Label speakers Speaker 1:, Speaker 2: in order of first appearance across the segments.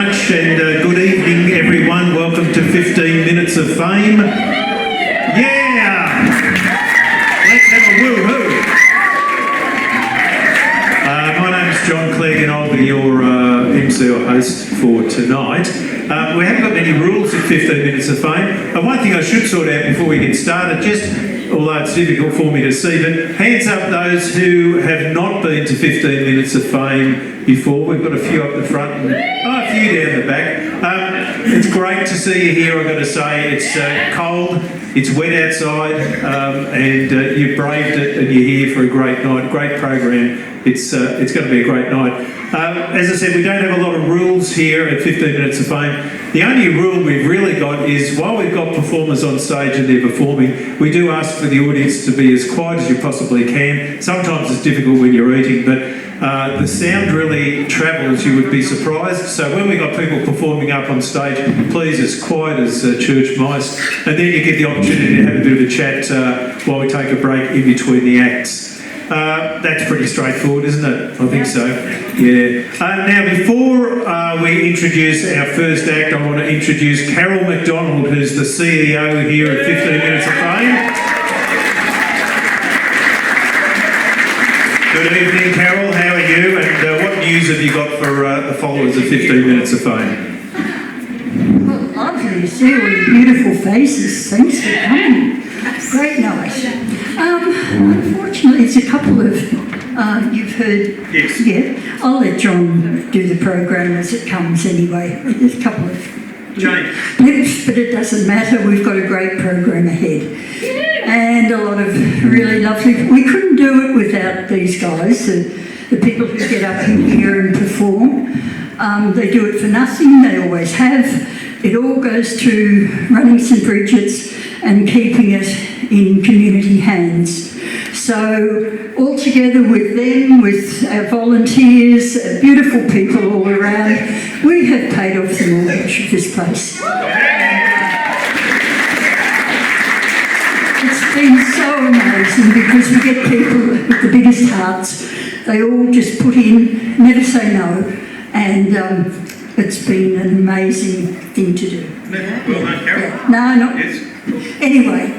Speaker 1: And good evening, everyone. Welcome to 15 Minutes of Fame. Yeah! Let's have a woo-hoo. My name's John Clegg and I'll be your MC or host for tonight. We haven't got many rules at 15 Minutes of Fame. One thing I should sort out before we get started, although it's difficult for me to see, but hands up those who have not been to 15 Minutes of Fame before. We've got a few up the front and a few down the back. It's great to see you here, I've got to say. It's cold, it's wet outside, and you've braved it and you're here for a great night, great program. It's going to be a great night. As I said, we don't have a lot of rules here at 15 Minutes of Fame. The only rule we've really got is, while we've got performers on stage and they're performing, we do ask for the audience to be as quiet as you possibly can. Sometimes it's difficult when you're eating, but the sound really travels, you would be surprised. So when we've got people performing up on stage, please, as quiet as church mice, and then you get the opportunity to have a bit of a chat while we take a break in between the acts. That's pretty straightforward, isn't it? I think so. Yeah. Now, before we introduce our first act, I want to introduce Carol McDonald, who's the CEO here at 15 Minutes of Fame. Good evening, Carol. How are you? And what news have you got for the followers of 15 Minutes of Fame?
Speaker 2: Well, lovely to see all the beautiful faces. Thanks for coming. Great night. Unfortunately, it's a couple of, you've heard,
Speaker 1: yes.
Speaker 2: Yeah, I'll let John do the program as it comes anyway. There's a couple of blips, but it doesn't matter. We've got a great program ahead. And a lot of really lovely, we couldn't do it without these guys, the people who get up in here and perform. They do it for nothing, they always have. It all goes to running St Bridget's and keeping it in community hands. So all together with them, with our volunteers, beautiful people all around, we have paid off the mortgage of this place. It's been so amazing because we get people with the biggest hearts. They all just put in, never say no, and it's been an amazing thing to do. No, not. Yes. Anyway,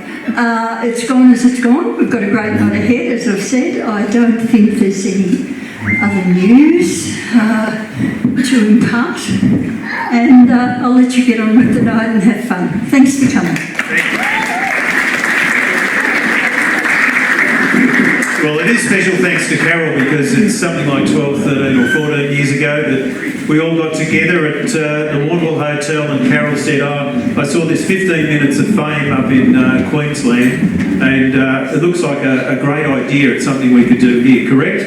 Speaker 2: it's gone as it's gone. We've got a great night ahead, as I've said. I don't think there's any other news to impart. And I'll let you get on with the night and have fun. Thanks for coming.
Speaker 1: Well, it is special thanks to Carol, because it's something like 12, 13 or 14 years ago that we all got together at the Warrnambool Hotel, and Carol said, I saw this 15 Minutes of Fame up in Queensland, and it looks like a great idea. It's something we could do here, correct?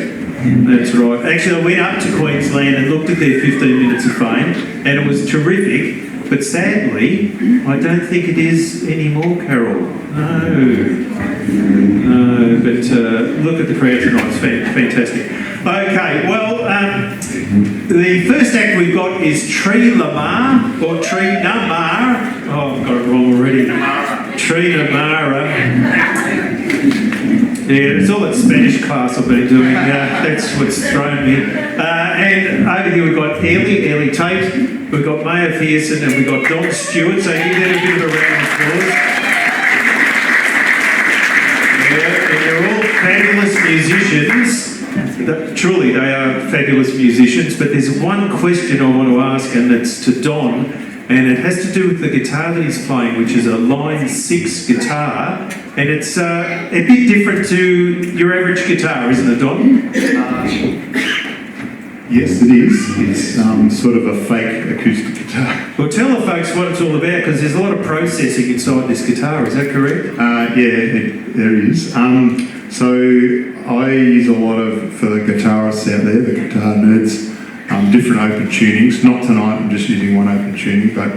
Speaker 1: That's right. Actually, I went up to Queensland and looked at their 15 Minutes of Fame, and it was terrific, but sadly, I don't think it is anymore, Carol. No, but look at the crowd tonight, it's fantastic. Okay, well, the first act we've got is Tree Lamar, or Tree Namar. Oh, I've got it wrong already. Tree Namara. Yeah, it's all that Spanish class I've been doing. That's what's thrown me. And over here we've got Ellie Tate, we've got Maya Pearson, and we've got Don Stewart. So give them a bit of a round of applause. Yeah, and they're all fabulous musicians. Truly, they are fabulous musicians. But there's one question I want to ask, and it's to Don, and it has to do with the guitar that he's playing, which is a line 6 guitar, and it's a bit different to your average guitar, isn't it, Don?
Speaker 3: Yes, it is. It's sort of a fake acoustic guitar.
Speaker 1: Well, tell the folks what it's all about, because there's a lot of processing inside this guitar. Is that correct?
Speaker 3: There is. So I use a lot for the guitarists out there, the guitar nerds, different open tunings. Not tonight, I'm just using one open tuning, but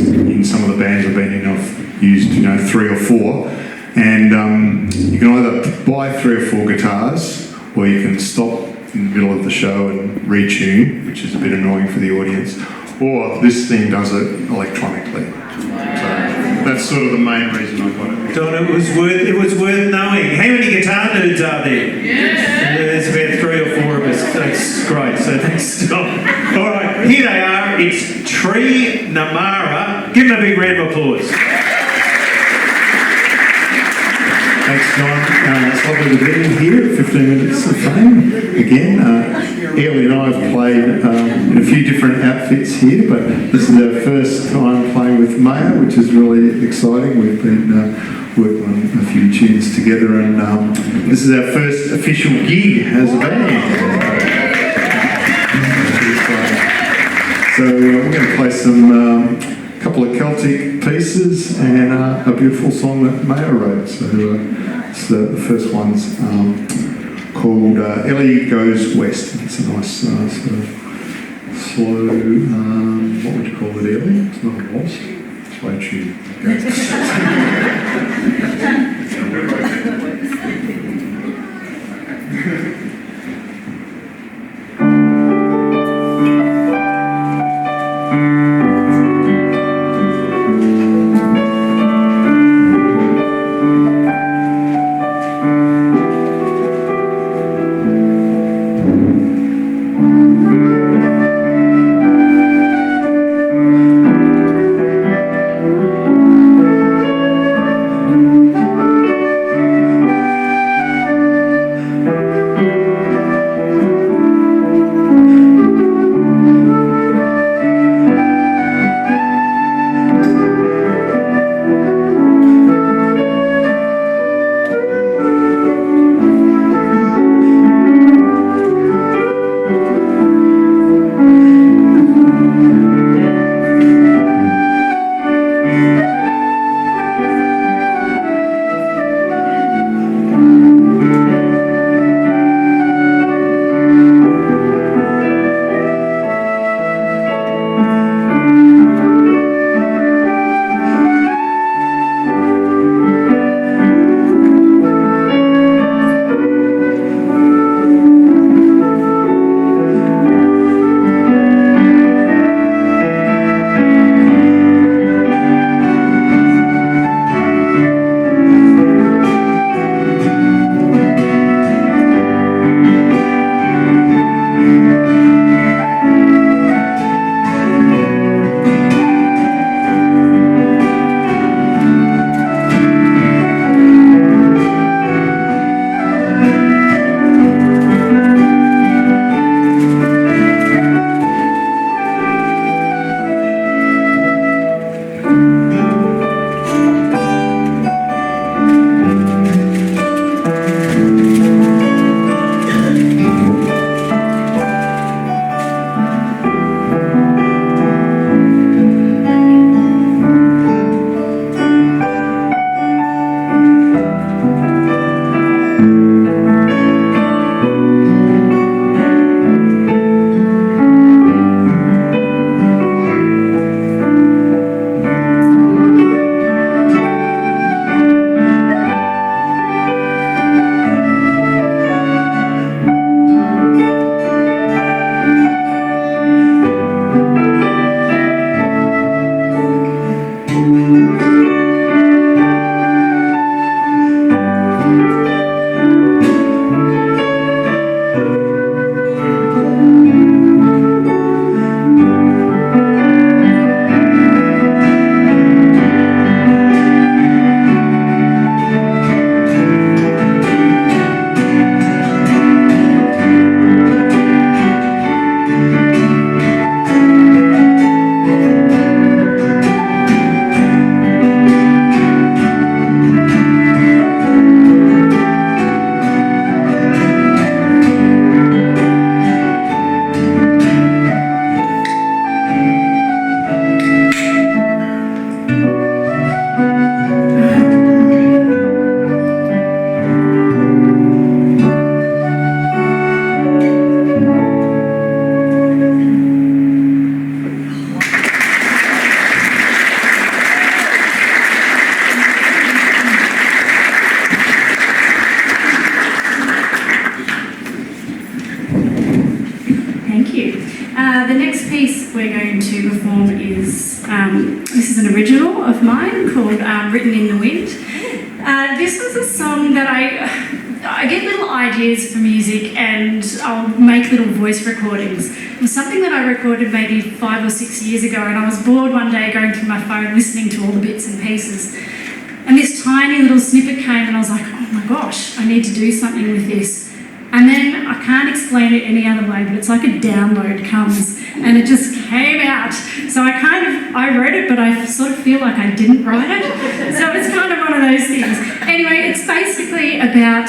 Speaker 3: in some of the bands I've been in, I've used 3 or 4. And you can either buy 3 or 4 guitars, or you can stop in the middle of the show and retune, which is a bit annoying for the audience. Or this thing does it electronically. So that's sort of the main reason I got it.
Speaker 1: Don, it was worth knowing. How many guitar nerds are there? Yeah. There's about 3 or 4 of us. That's great. So thanks, Don. All right, here they are. it's Tree Namara. Give them a big round of applause.
Speaker 3: Thanks, John. It's lovely to be here at 15 Minutes of Fame. Again, Ellie and I have played in a few different outfits here, but this is our first time playing with Maya, which is really exciting. We've been working on a few tunes together, and this is our first official gig as a band. So we're going to play some couple of Celtic pieces and a beautiful song that Maya wrote. So it's the first one's called Ellie Goes West. It's a nice sort of slow, what would you call it, Ellie? It's not a waltz. Slow tune.
Speaker 4: we're going to perform is, this is an original of mine called Written in the Wind. This was a song that I get little ideas for music and I'll make little voice recordings. It was something that I recorded maybe 5 or 6 years ago, and I was bored one day going through my phone listening to all the bits and pieces. And this tiny little snippet came and I was like, oh my gosh, I need to do something with this. And then I can't explain it any other way, but it's like a download comes and it just came out. So I wrote it, but I sort of feel like I didn't write it. So it's kind of one of those things. Anyway, it's basically about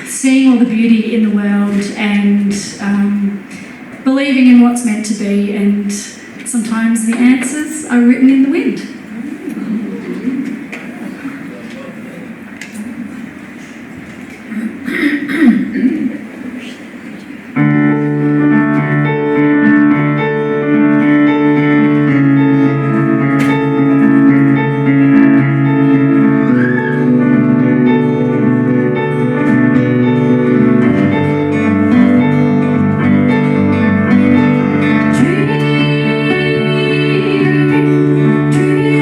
Speaker 4: seeing all the beauty in the world and believing in what's meant to be, and sometimes the answers are written in the wind.
Speaker 5: Dream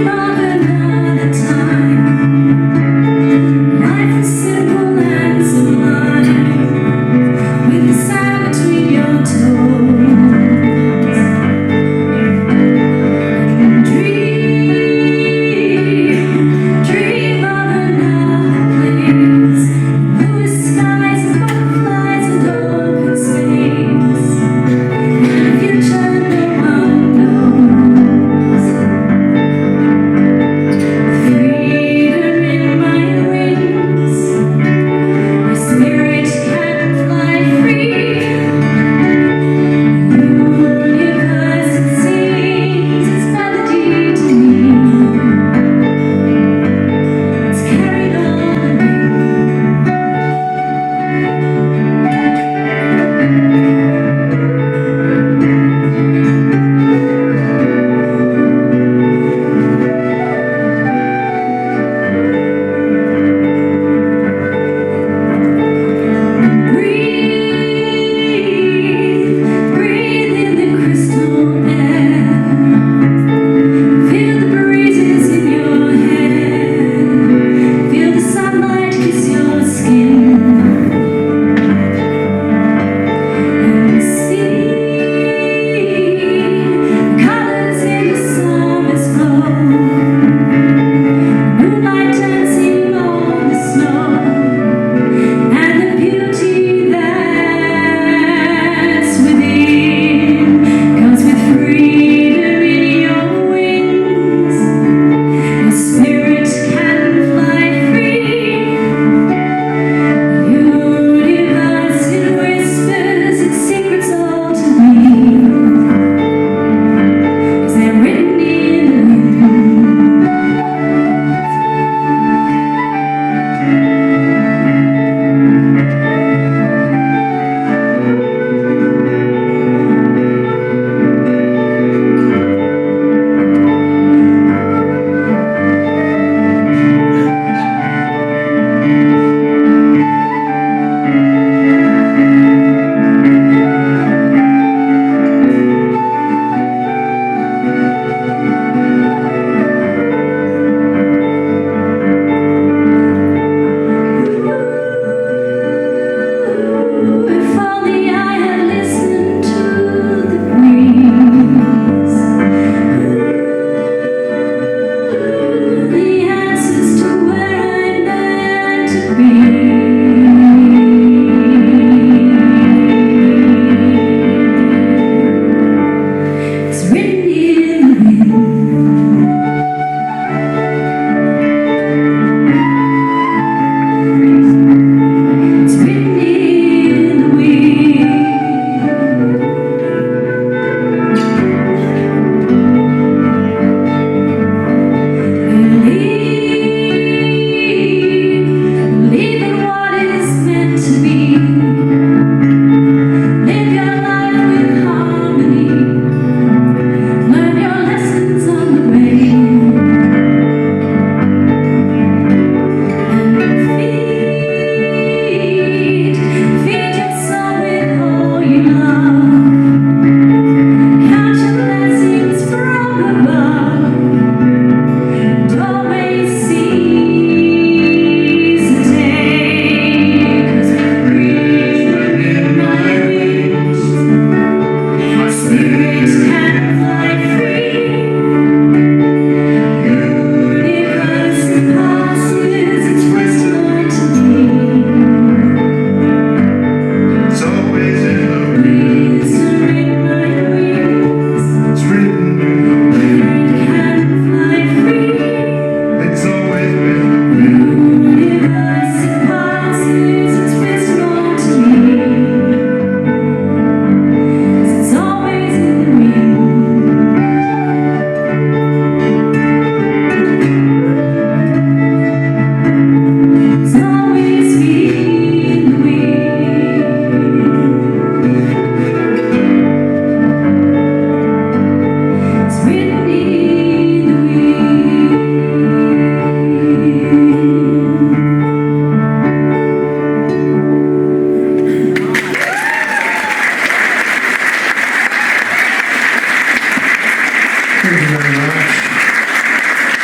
Speaker 3: Thank you very much.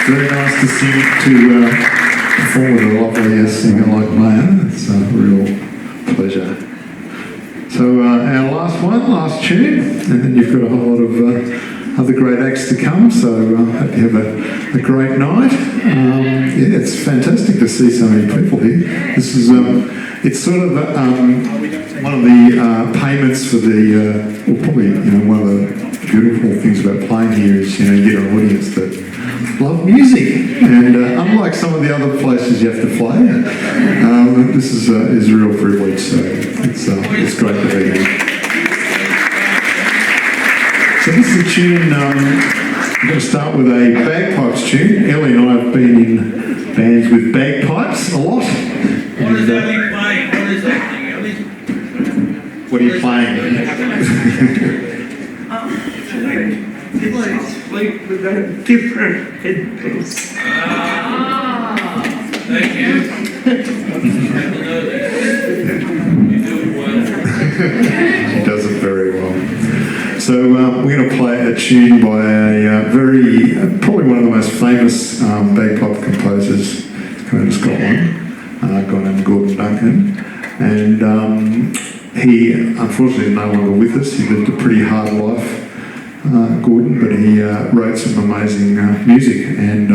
Speaker 3: Very nice to sing perform with a lovely singer like Maya. It's a real pleasure. So our last tune, and then you've got a whole lot of other great acts to come. So hope you have a great night. Yeah, it's fantastic to see so many people here. This is it's sort of one of the payments for the, well, probably one of the beautiful things about playing here is you get an audience that love music, and unlike some of the other places you have to play, this is a real privilege. So it's great to be here. So this is a tune. I'm going to start with a bagpipes tune. Ellie and I have been in bands with bagpipes a lot.
Speaker 5: What is Ellie playing? What is that thing, Ellie?
Speaker 3: What are you playing?
Speaker 5: Sleep with a different headpiece. Thank you. You do it well.
Speaker 3: She does it very well. So we're going to play a tune by a probably one of the most famous bagpipe composers come out of Scotland, a guy named Gordon Duncan. And he, unfortunately, is no longer with us. He lived a pretty hard life, Gordon, but he wrote some amazing music. And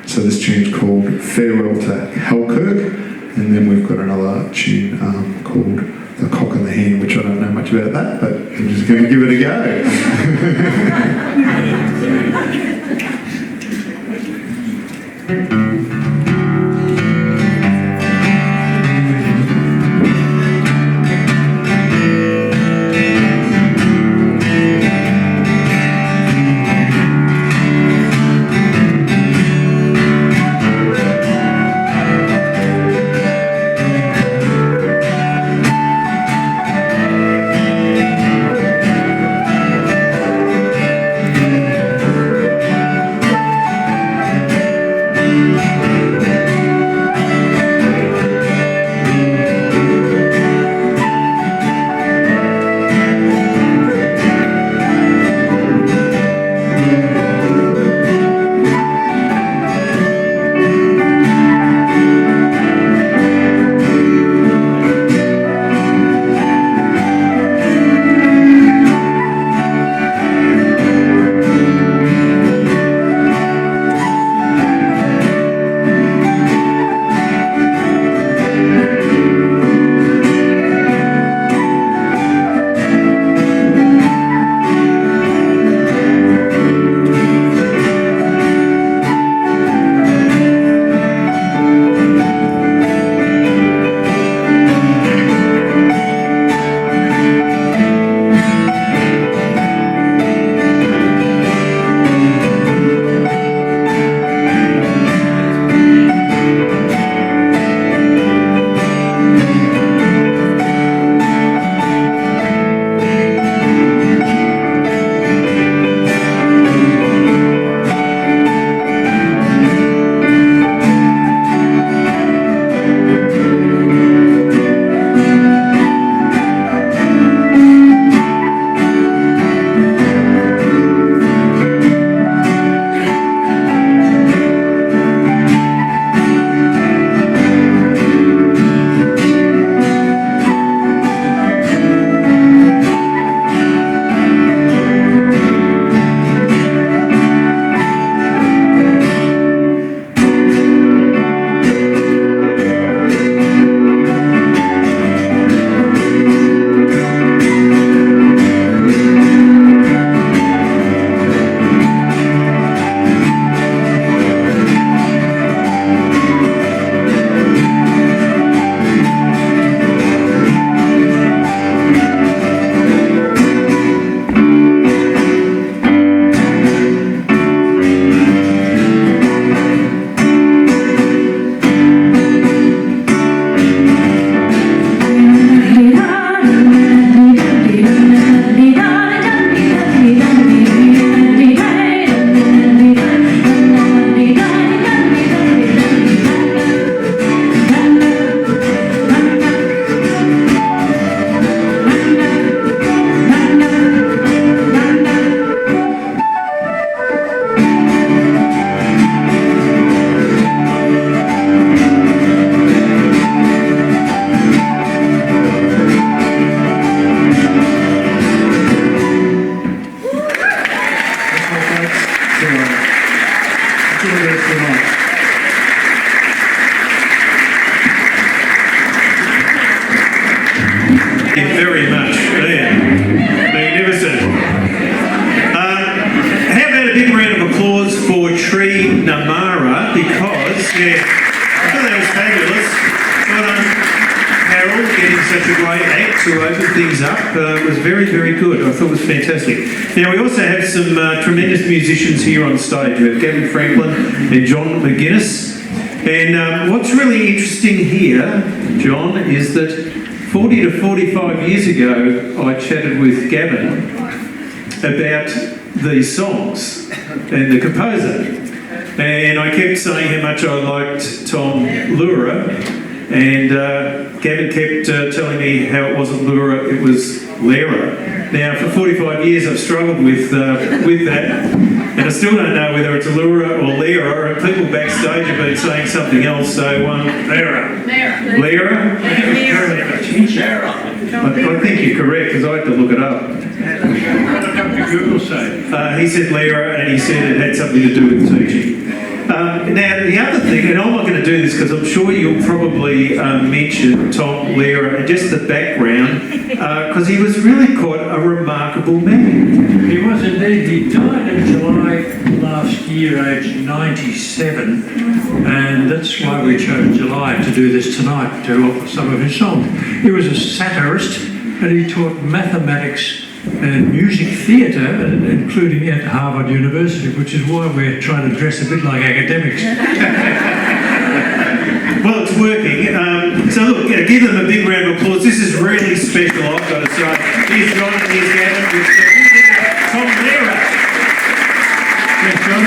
Speaker 3: so this tune's called Farewell to Halkirk. And then we've got another tune called The Cock and the Hen, which I don't know much about that, but I'm just going to give it a go.
Speaker 6: the best tonight.
Speaker 1: Thank you very much. Ian. Magnificent. How about a big round of applause for Tree Namara, because, I thought that was fabulous. Well done, Harold, getting such a great act to open things up. It was very, very good. I thought it was fantastic. Now, we also have some tremendous musicians here on stage. We have Gavin Franklin and John McGuinness. And what's really interesting here, John, is that 40 to 45 years ago, I chatted with Gavin about these songs and the composer. And I kept saying how much I liked Tom Lura, and Gavin kept telling me how it wasn't Lura, it was Lera. Now, for 45 years, I've struggled with that, and I still don't know whether it's Lura or Lera, and people backstage have been saying something else, so Lera. Lera? I think you're correct, because I had to look it up.
Speaker 6: What did Google say?
Speaker 1: He said Lera, and he said it had something to do with teaching. Now, the other thing, and I'm not going to do this because I'm sure you'll probably mention Tom Lera and just the background, because he was really quite a remarkable man.
Speaker 6: He was indeed. He died in July last year, aged 97, and that's why we chose July to do this tonight, to offer some of his songs. He was a satirist, and he taught mathematics and music theatre, including at Harvard University, which is why we're trying to dress a bit like academics.
Speaker 1: Well, it's working. So look, give them a big round of applause. This is really special, I've got to say. Here's John and here's Gavin with Tom Lera.
Speaker 6: Yes, John.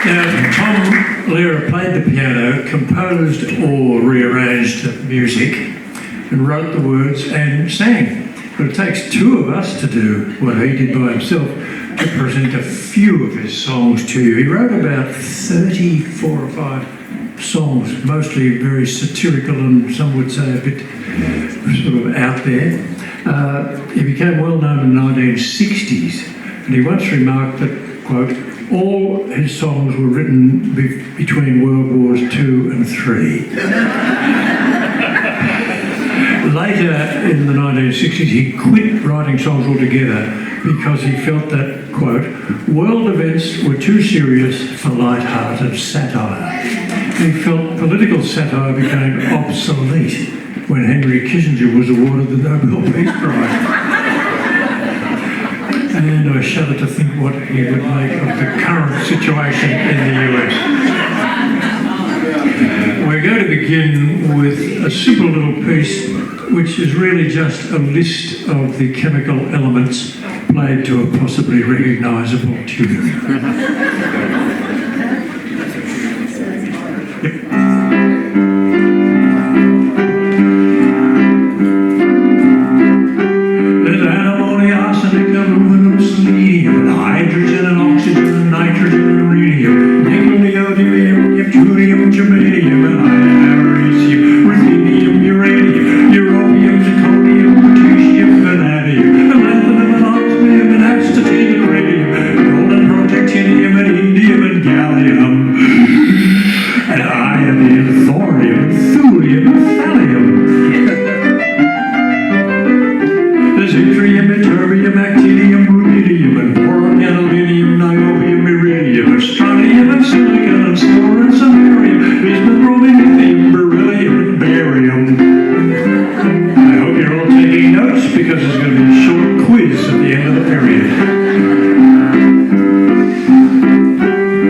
Speaker 6: Now, Tom Lera played the piano, composed or rearranged the music, and wrote the words and sang. But it takes two of us to do what he did by himself, to present a few of his songs to you. He wrote about 34 or 5 songs, mostly very satirical and some would say a bit sort of out there. He became well known in the 1960s, and he once remarked that, quote, all his songs were written between World Wars II and III. Later in the 1960s, he quit writing songs altogether because he felt that, quote, world events were too serious for light-hearted satire. He felt political satire became obsolete when Henry Kissinger was awarded the Nobel Peace Prize. And I shudder to think what he would make of the current situation in the US. We're going to begin with a simple little piece which is really just a list of the chemical elements played to a possibly recognisable tune. There's antimony, arsenic, aluminum, selenium, and hydrogen and oxygen and nitrogen and radium, nickel, neodymium, neptunium, germanium, and americium, ruthenium, uranium, europium, zirconium, lutetium, vanadium, lanthanum, and osmium, and astatine, and radium, golden protactinium, and indium, and gallium, and iodine, thorium, thulium, and thallium. There's yttrium, ytterbium, actinium, rubidium, and boron, gadolinium, niobium, iridium, and strontium, and silicon, and silver, and samarium, bismuth, bromine, lithium, beryllium, and barium. I hope you're all taking notes because there's going to be a short quiz at the end of the period.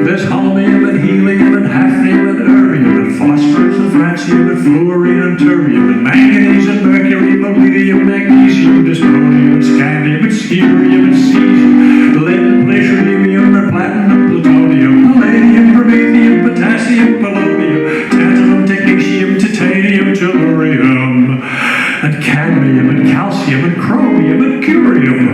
Speaker 6: There's holmium, and helium, and hafnium, and erbium, and phosphorus, and francium, and fluorine, and terbium, and manganese, and mercury, iridium, magnesium, dysprosium, and scandium, and cerium, and cesium, lead, palladium, and platinum, plutonium, palladium, promethium, potassium, polonium, tantalum, technetium, titanium, tellurium, and cadmium, and calcium, and chromium, and curium.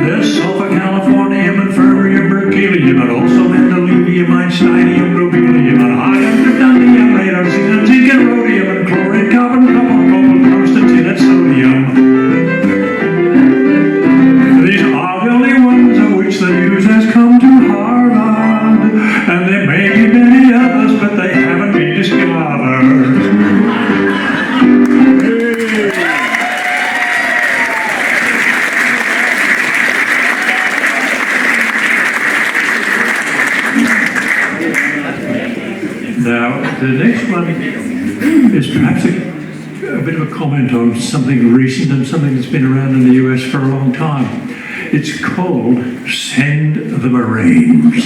Speaker 6: There's sulfur, californium, and ferrium, berkelium, and also mendelevium, einsteinium, nobelium, and iron, gadolinium, radon, xenon, zinc, and rhodium, and chlorine, carbon, copper, cobalt, tungsten, tin, and sodium. These are the only ones of which the news has come to The next one is perhaps a bit of a comment on something recent and something that's been around in the US for a long time. It's called Send the Marines.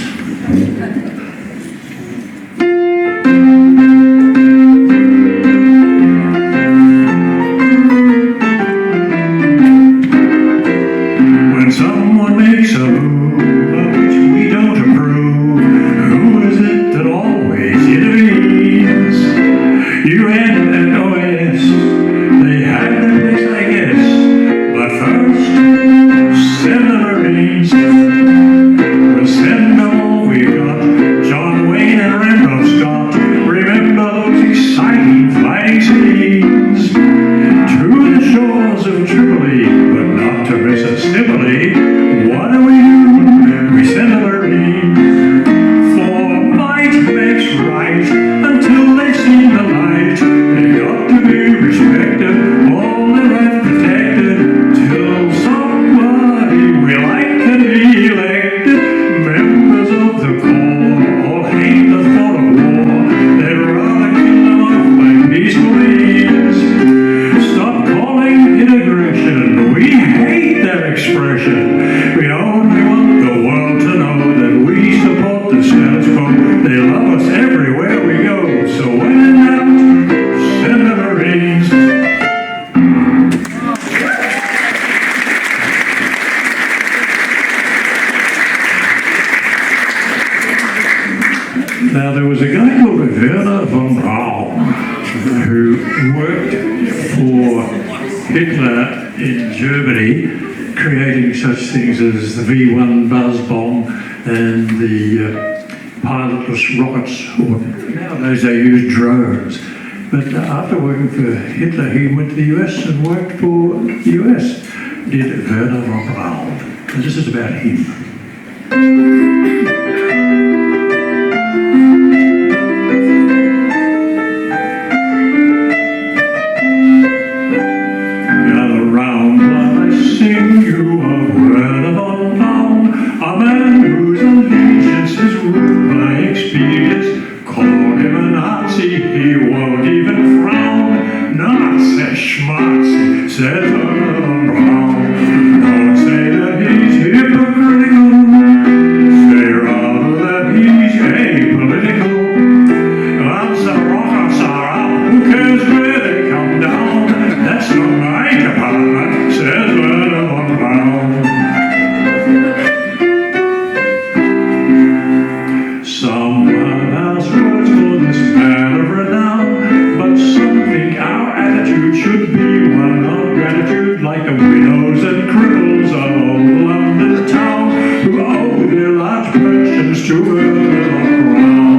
Speaker 6: When someone makes a move of which we don't approve, who is it that always intervenes? UN and OS, they have their place, I guess, but first, send the Marines. We'll send them all we got, John Wayne and Randolph Scott. Remember those exciting fighting scenes? To the shores of Tripoli, but not to Mississippi. What do? We send the Marines. For might makes right until they've seen the light. They got to be respected, all their rights protected, till somebody we like can be elected. Members of the corps all hate the thought of war. They'd rather kill them off by peaceful means. Stop calling it aggression. We hate that expression. We only want the world to know that we support the status quo. They love us everywhere we go. So when in doubt, send the Marines. Now there was a guy called Werner von Braun who worked for Hitler in Germany, creating such things as the V1 buzz bomb and the pilotless rockets, or nowadays they use drones. But after working for Hitler, he went to the US and worked for the US, did Werner von Braun. And this is about him. Gather round while I sing you of Werner von Braun, a man whose allegiance is ruled by experience. Call him a Nazi, he won't even frown. Nazi schmatzi, says Werner von Braun. Don't say that he's hypocritical, say rather that he's apolitical. Once the rockets are up, who cares where they come down? That's not my department, says Werner von Braun. Some have asked words for this man of renown, but some think our attitude should be one of gratitude, like the widows and cripples of old London town, who owe their large pensions to Werner von Braun.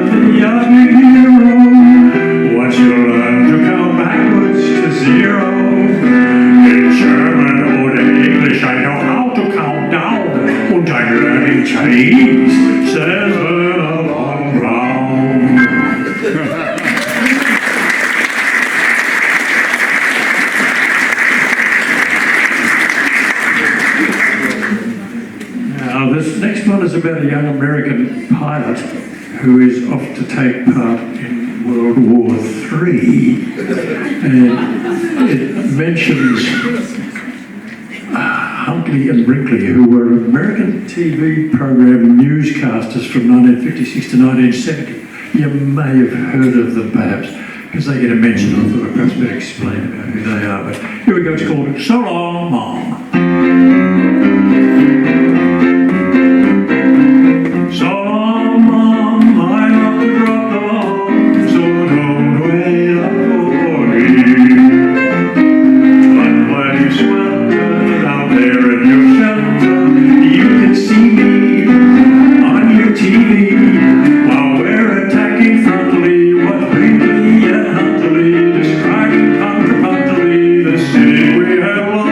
Speaker 6: The young hero, once you learn to count backwards to zero. In German or in English I know how to count down, and I'm learning Chinese, says Werner von Braun. Now this next one is about a young American pilot who is off to take part in World War III, and it mentions Huntley and Brinkley, who were American TV program newscasters from 1956 to 1970. You may have heard of them perhaps, because they get a mention. I thought I'd perhaps better explain about who they are. But here we go, it's called So Long, Mom. So long, Mom, I love to drop the bomb, so don't wait up for me. But when you swelter out there in your shelter, you can see me on your TV while we're attacking frontally what Brinkley and Huntley describing contrapuntally the city we have lost.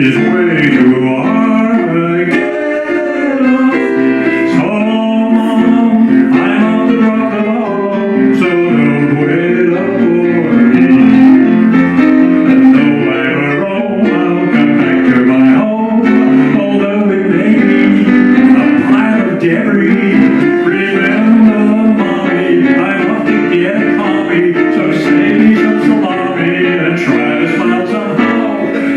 Speaker 6: is way too hard to get off. So Mom, I'm on the drop of all, so don't wait up for me. And though I roam, I'll come back to my home, although it may be a pile of debris. Remember, Mommy, I'm off to get a coffee, so save me some salami and try to smile somehow.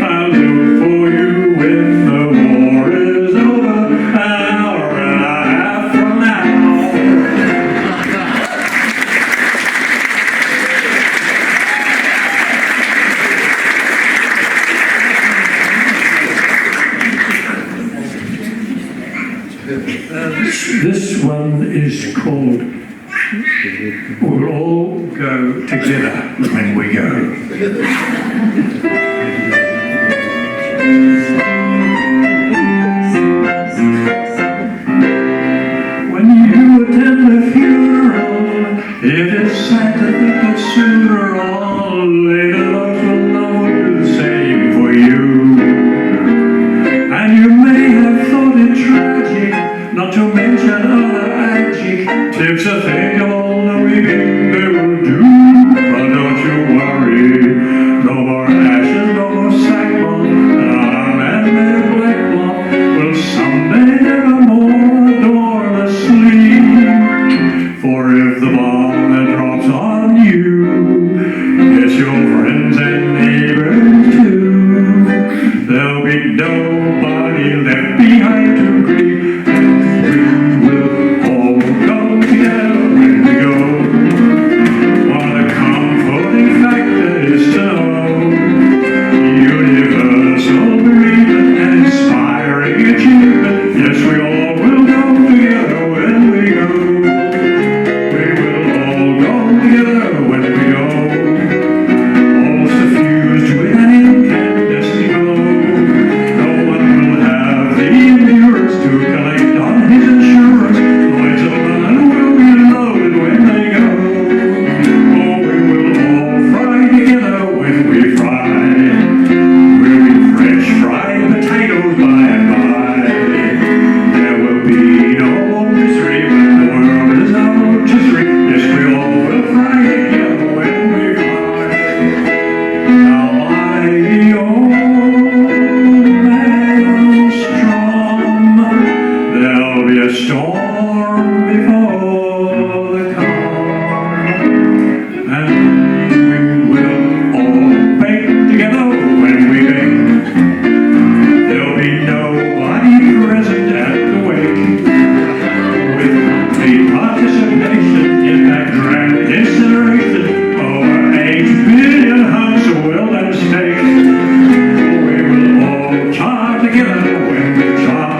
Speaker 6: I'll look for you when the war is over, an hour and a half from now. This one is called We'll All Go Together When We Go. When you attend a funeral, it is sad to think that sooner or later those who love will do the same for you. And you may have thought it tragic, not to mention other adjectives to think of all the weeping they will do. But don't you worry, no more ashes, no more sackcloth, and our man-made black cloth will someday never more adorn the sleep. For if the bomb that drops on you hits your friends and neighbors too, there'll be nobody left behind to grieve, and we will all go together when we go. What a comforting fact that is to know, universal bereavement and inspiring achievement. Yes, we all will go together when we go. We will all go together when we go. All suffused with an incandescent glow. No one will have the endurance to collect on his insurance. Lloyd's of London will be loaded when they go. Oh, we will all fry together when we fry. We'll be fresh fried potatoes by and by. There will be no more misery when the world is our rotisserie. Yes, we all will fry together when we fry. Now mighty old maelstrom, there'll be a storm before the calm, and we will all bake together when we bake. There'll be nobody present at the wake, with complete participation in that grand incineration over 8 billion hunks of well-done steak. We will all char together when we char,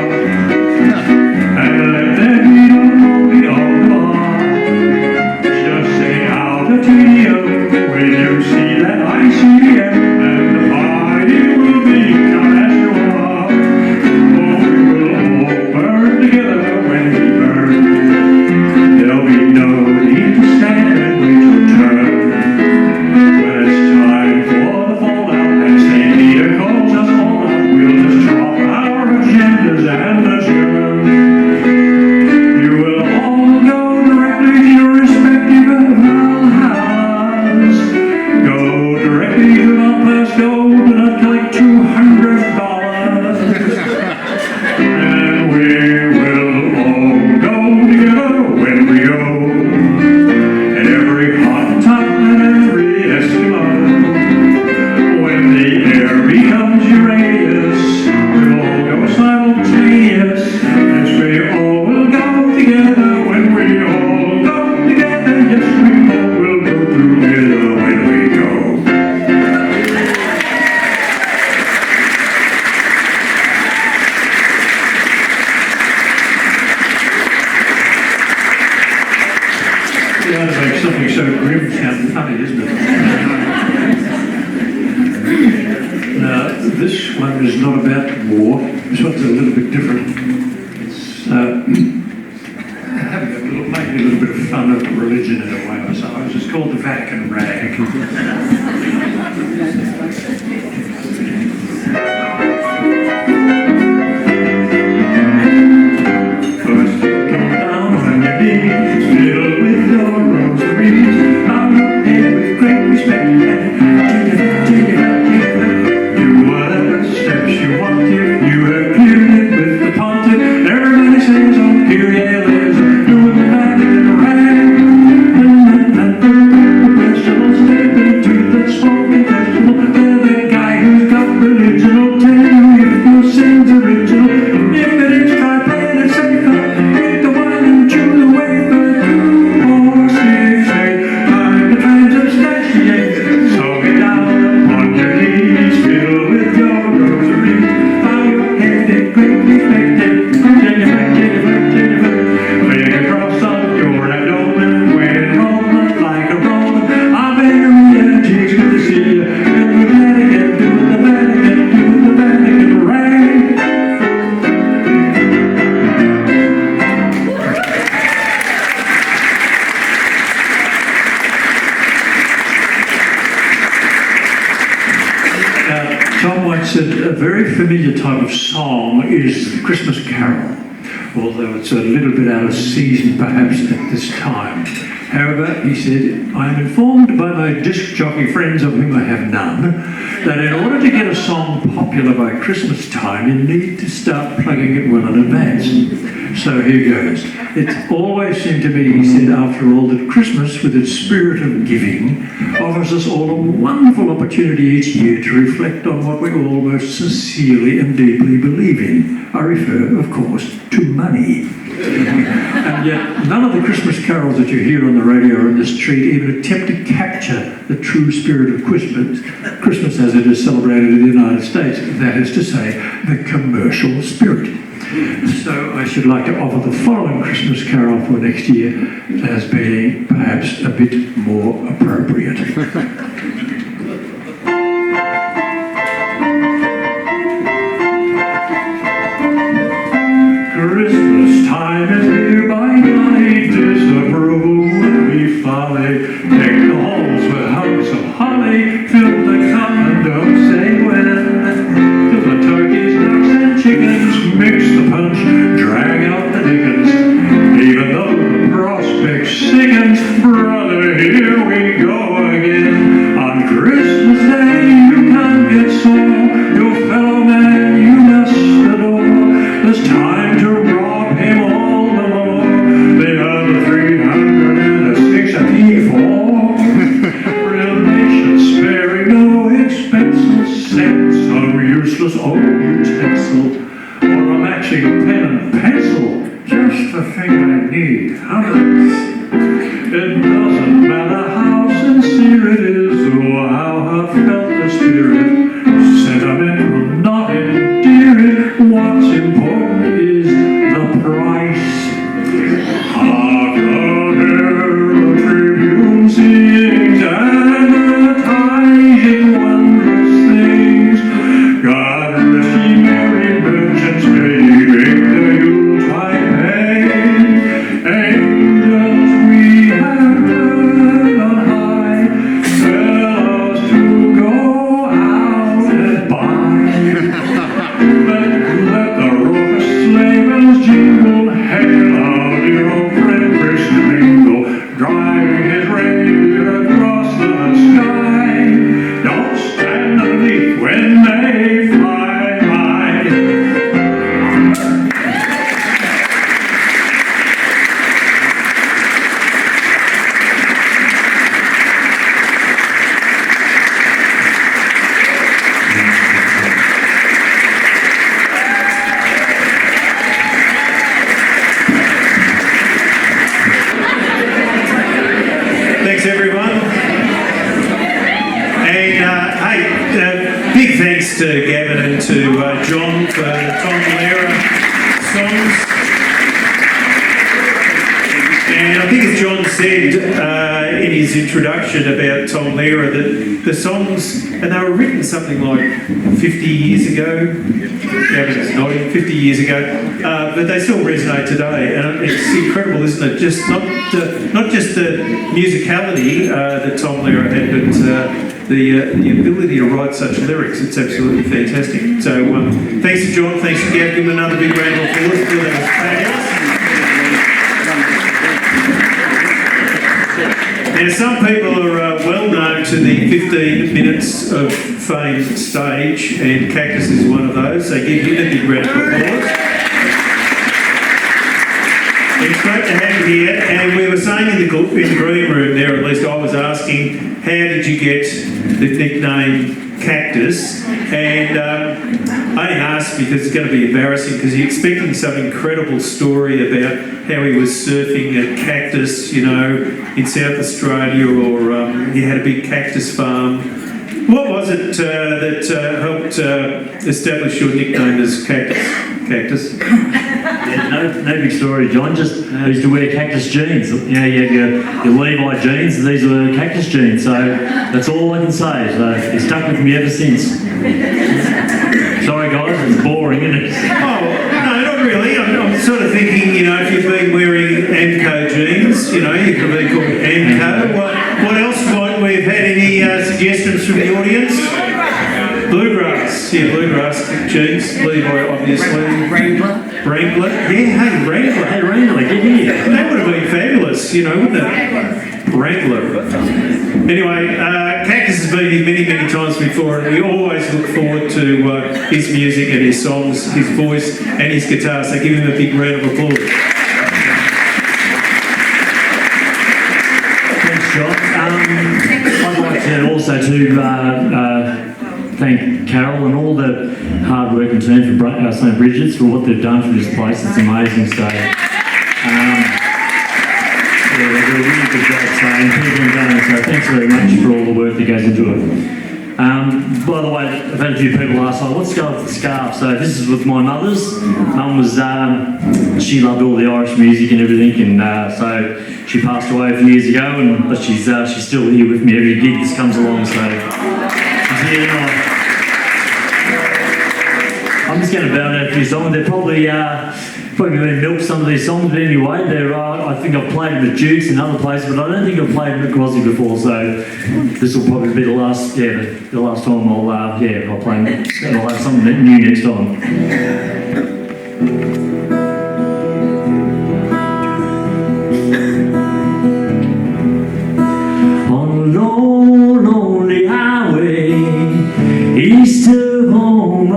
Speaker 6: and let there be no movie on the bar. Just say out a tedium when you see that ICM, and the party will become as you are. Oh, we will all burn together when we burn. There'll be no need to stand and wait your turn. When it's time for the fallout and St. Peter calls us all out, we'll just drop our agendas and adjourn. You will all go directly to your respective Valhallas. Go directly to Mount Pasco, do not collect $200. And we will all go together when we go. And every Hottentot and every Eskimo, when the air becomes Uranus, we'll all go simultaneous. Yes, we all will go together when we all go together. Yes, we all will go together when we go. You ought to make something so grim sound funny, isn't it? Now, this one is not about war. This one's a little bit different. It's having a little, making a little bit of fun of religion in a way, I suppose. It's called the Vatican Rag. pontiff, you have cleared it with the pontiff. Everybody sings on Kyrie eleison, doing the Vatican rag. The vegetables step into the smoking festival. They're the guy who's got religion will tell you if your sin's original. If it is, try playing it safer. Drink the wine and chew the wafer. 2, 4, 6, 8. Time to transubstantiate. So get down upon your knees, fiddle with your rosary. Bow your head and greatly reflected. Genuflect. Lay a cross on your abdomen when rolling like a Roman. Ave Maria, Jesus, good to see you. In the Vatican, doing the Vatican rag. Tom once said a very familiar type of song is the Christmas carol, although it's a little bit out of season perhaps at this time. However, he said, I am informed by my disc jockey friends, of whom I have none, that in order to get a song popular by Christmas time, you need to start plugging it well in advance. So here goes. It always seemed to me, he said, after all, that Christmas, with its spirit of giving, offers us all a wonderful opportunity each year to reflect on what we all most sincerely and deeply believe in. I refer, of course, to money. And yet, none of the Christmas carols that you hear on the radio or in the street even attempt to capture the true spirit of Christmas as it is celebrated in the United States. That is to say, the commercial spirit. So I should like to offer the following Christmas carol for next year as being perhaps a bit more appropriate. Christmas time is here, by golly, disapproval would be folly. Deck the halls with hugs of holly, fill the cup and don't say when. Fill the turkeys, ducks and chickens, mix the punch, drag out the dickens. Even though the prospect sickens, brother, here we go again. On Christmas Day you can't get sore, your fellow man you must adore. There's time to rob him all the more. The other 306 a thief for. Relation sparing no expense or send some useless old utensil or a matching pen and pencil. Just the thing I need. It doesn't matter how sincere it is or how heartfelt the spirit. Sentimental, not endearing. What's important is the price. Hark the herald tribune sings, advertising wondrous things. God rest ye merry merchants, may bring the Yuletide pain. Angels we have heard on high, tell us to go out and buy. Let the raucous sleigh bells jingle, hail our dear old friend Kringle, driving his reindeer across the sky. Don't stand underneath when they fly by.
Speaker 1: Thanks, everyone. And hey, big thanks to Gavin and to John for the Tom Lehrer songs. And I think as John said in his introduction about Tom Lehrer, that the songs, and they were written something like 50 years ago, Gavin's nodding, 50 years ago, but they still resonate today. And it's incredible, isn't it? Just not just the musicality that Tom Lehrer had, but the ability to write such lyrics. It's absolutely fantastic. So thanks to John, thanks to Gav. Give him another big round of applause. That was fabulous. Now, some people are well known to the 15 minutes of Fame stage, and Cactus is one of those, so give him a big round of applause. It's great to have you here, and we were saying in the green room there, at least I was asking, how did you get the nickname Cactus? And I didn't ask because it's going to be embarrassing, because you're expecting some incredible story about how he was surfing a cactus, you know, in South Australia, or he had a big cactus farm. What was it that helped establish your nickname as Cactus?
Speaker 7: Yeah, no big story, John. Just I used to wear cactus jeans. You know, you had your Levi jeans, and these were cactus jeans. So that's all I can say. So it's stuck with me ever since. Sorry, guys, it's boring, isn't it?
Speaker 1: Oh, no, not really. I'm sort of thinking, you know, if you've been wearing Amco jeans, you know, you could be called Amco. What else might we have had? Any suggestions from the audience? Bluegrass. Yeah, bluegrass jeans. Levi, obviously. Wrangler. Yeah, hey, Wrangler.
Speaker 7: Hey, Wrangler, get here.
Speaker 1: That would have been fabulous, you know, wouldn't it? Wrangler. Anyway, Cactus has been here many, many times before, and we always look forward to his music and his songs, his voice and his guitar, so give him a big round of applause.
Speaker 7: Thanks, John. I'd like to also thank Carol and all the hard-working team for St Bridget's for what they've done for this place. It's amazing. So, yeah, they do a really good job. So, and people have done it. So, thanks very much for all the work that goes into it. By the way, I've had a few people ask, like, what's going with the scarf? So this is with my mother's. Mum was, she loved all the Irish music and everything, and so she passed away a few years ago, but she's still here with me every gig this comes along. So she's here tonight. I'm just going to bow out a few songs. They're probably going to milk some of these songs, but anyway, I think I've played them at Duke's and other places, but I don't think I've played them at Crosley before, so this will probably be the last time I'll play them, and I'll have something new next time. On a long, lonely highway, east of home,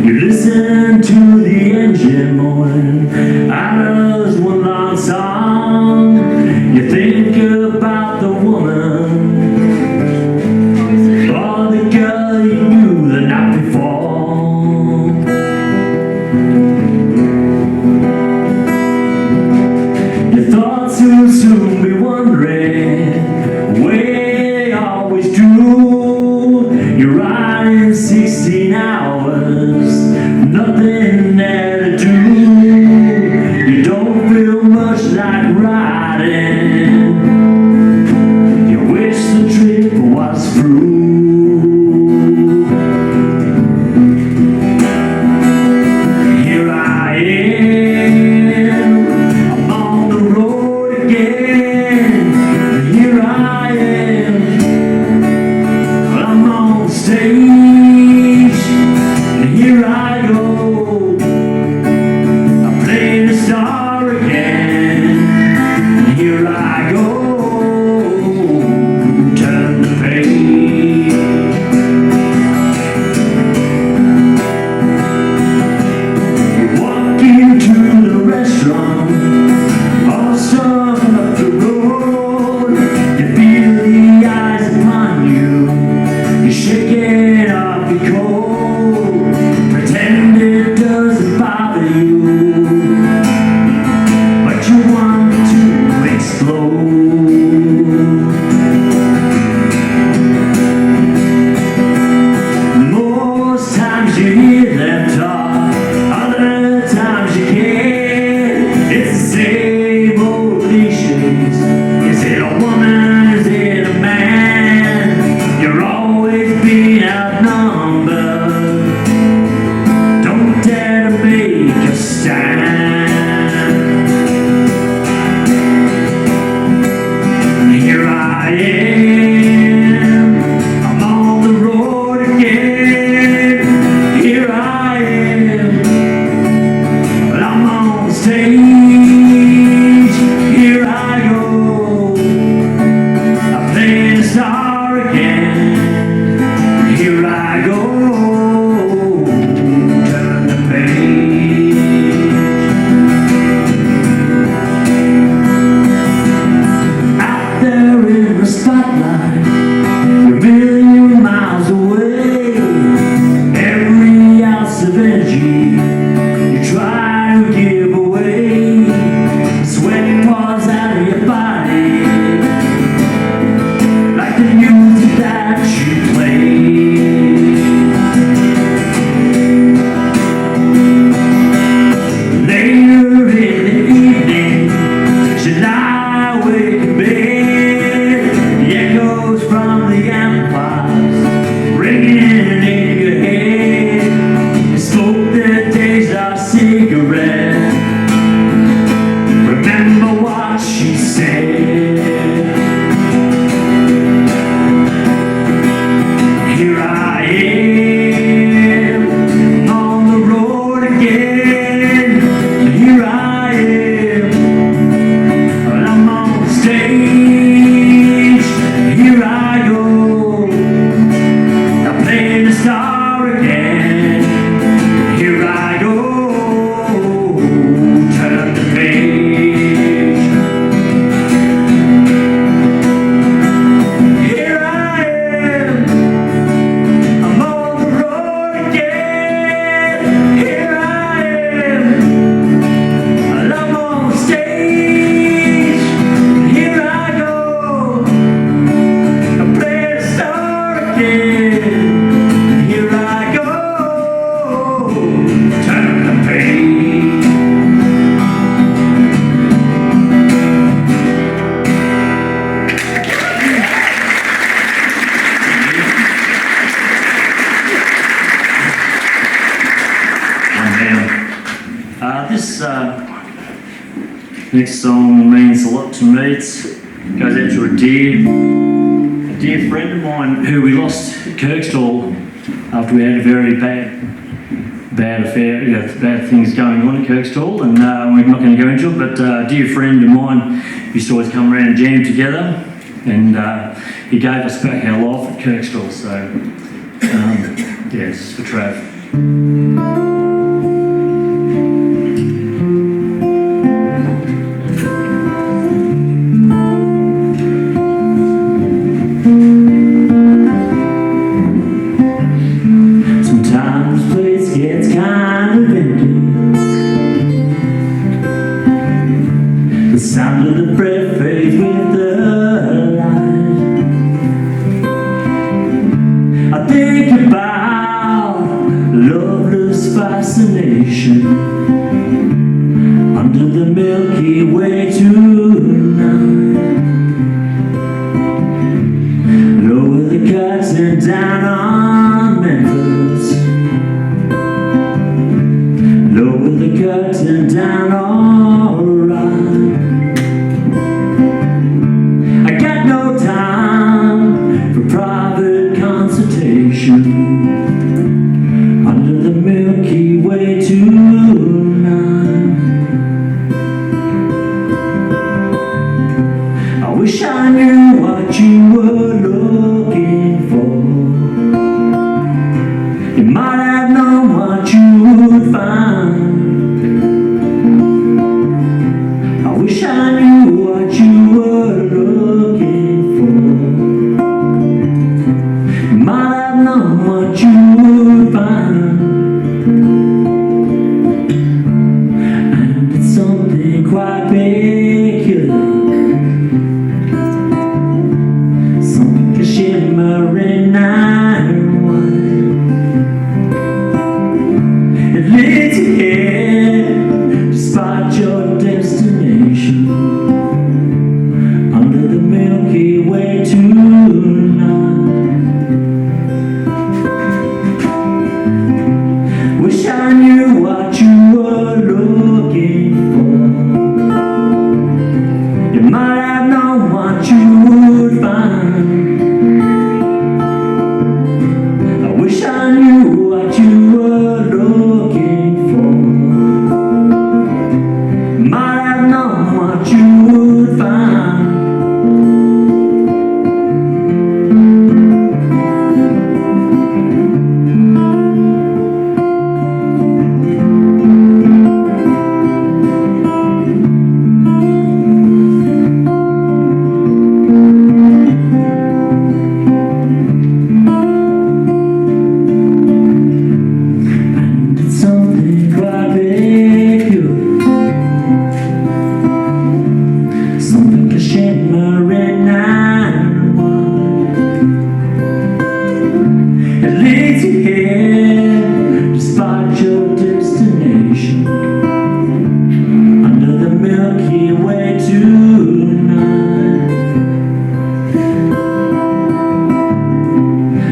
Speaker 7: you listen to the engine moaning out of one long song. You think about the woman or the girl you knew the night before. Your thoughts will soon be wondering where you always do. You're riding 16 hours, nothing there to do. You don't feel much like riding. You wish the trip was through. Here I am, I'm on the road again. Here I am, I'm on stage, and here I go. I'm playing the star again, and here I go. Turn the page. You walk into the restaurant, all strung up the road. You feel the eyes upon you. You shake it off your coat, pretend it doesn't bother you, but you want to explode. Most times you hear them talk, other times you can't. It's the same old cliches. Is it a woman? Is it a man? You're always being outnumbered. Don't dare to make a stand. Here I am, I'm on the road again. Here I This next song means a lot to me. It goes out to a dear friend of mine who we lost at Kirkstall after we had a very bad affair, bad things going on at Kirkstall, and we're not going to go into it, but a dear friend of mine used to always come around and jam together, and he gave us back our life at Kirkstall, so yeah, this is for Trav.
Speaker 8: Sound of the breath fades with the light. I think about loveless fascination under the Milky Way tonight. Lower the curtain down on Memphis. Lower the curtain down on Orion. Private consultation under the Milky Way tonight. I wish I knew what you were looking for. You might have known what you would find. I wish I knew what you were looking for. Might have known what you would find. And it's something quite peculiar, something shimmering and white. It leads you here despite your destination under the Milky Way tonight. Wish I knew what you were looking for. You might have known what you would find. I wish I knew what you were looking for. You might have known what you would find. Shimmering and white. It leads you here despite your destination under the Milky Way tonight.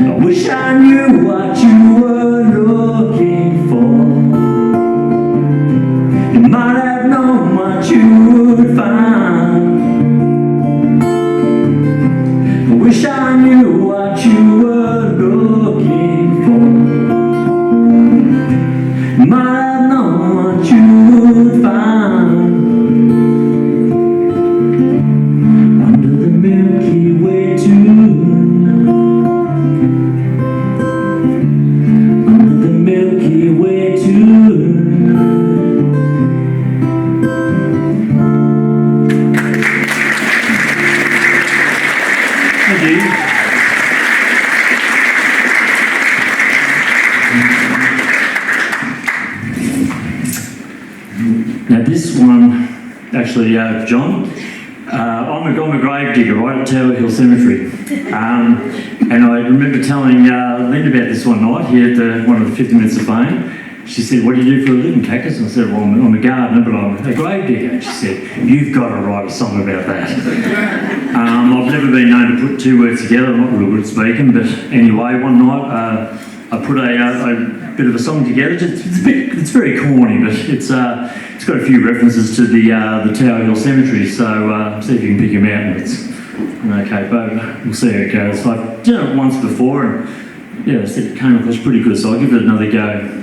Speaker 8: I wish I knew what you were looking for. You might have known what you would find. I wish I knew what you were looking for. Might have known what you would find under the Milky Way tonight. Under the Milky Way tonight.
Speaker 7: Thank you. Now this one, actually, John, I'm a grave digger right at Tower Hill Cemetery, and I remember telling Lynn about this one night here at one of the 50 Minutes of Fame. she said, what do you do for a living, Cactus? And I said, well, I'm a gardener, but I'm a grave digger. And she said, you've got to write a song about that. I've never been known to put two words together. I'm not real good at speaking, but anyway, one night I put a bit of a song together. It's very corny, but it's got a few references to the Tower Hill Cemetery, so see if you can pick them out. And it's an okay boat. We'll see how it goes. I've done it once before, and yeah, I said it came across pretty good, so I'll give it another go.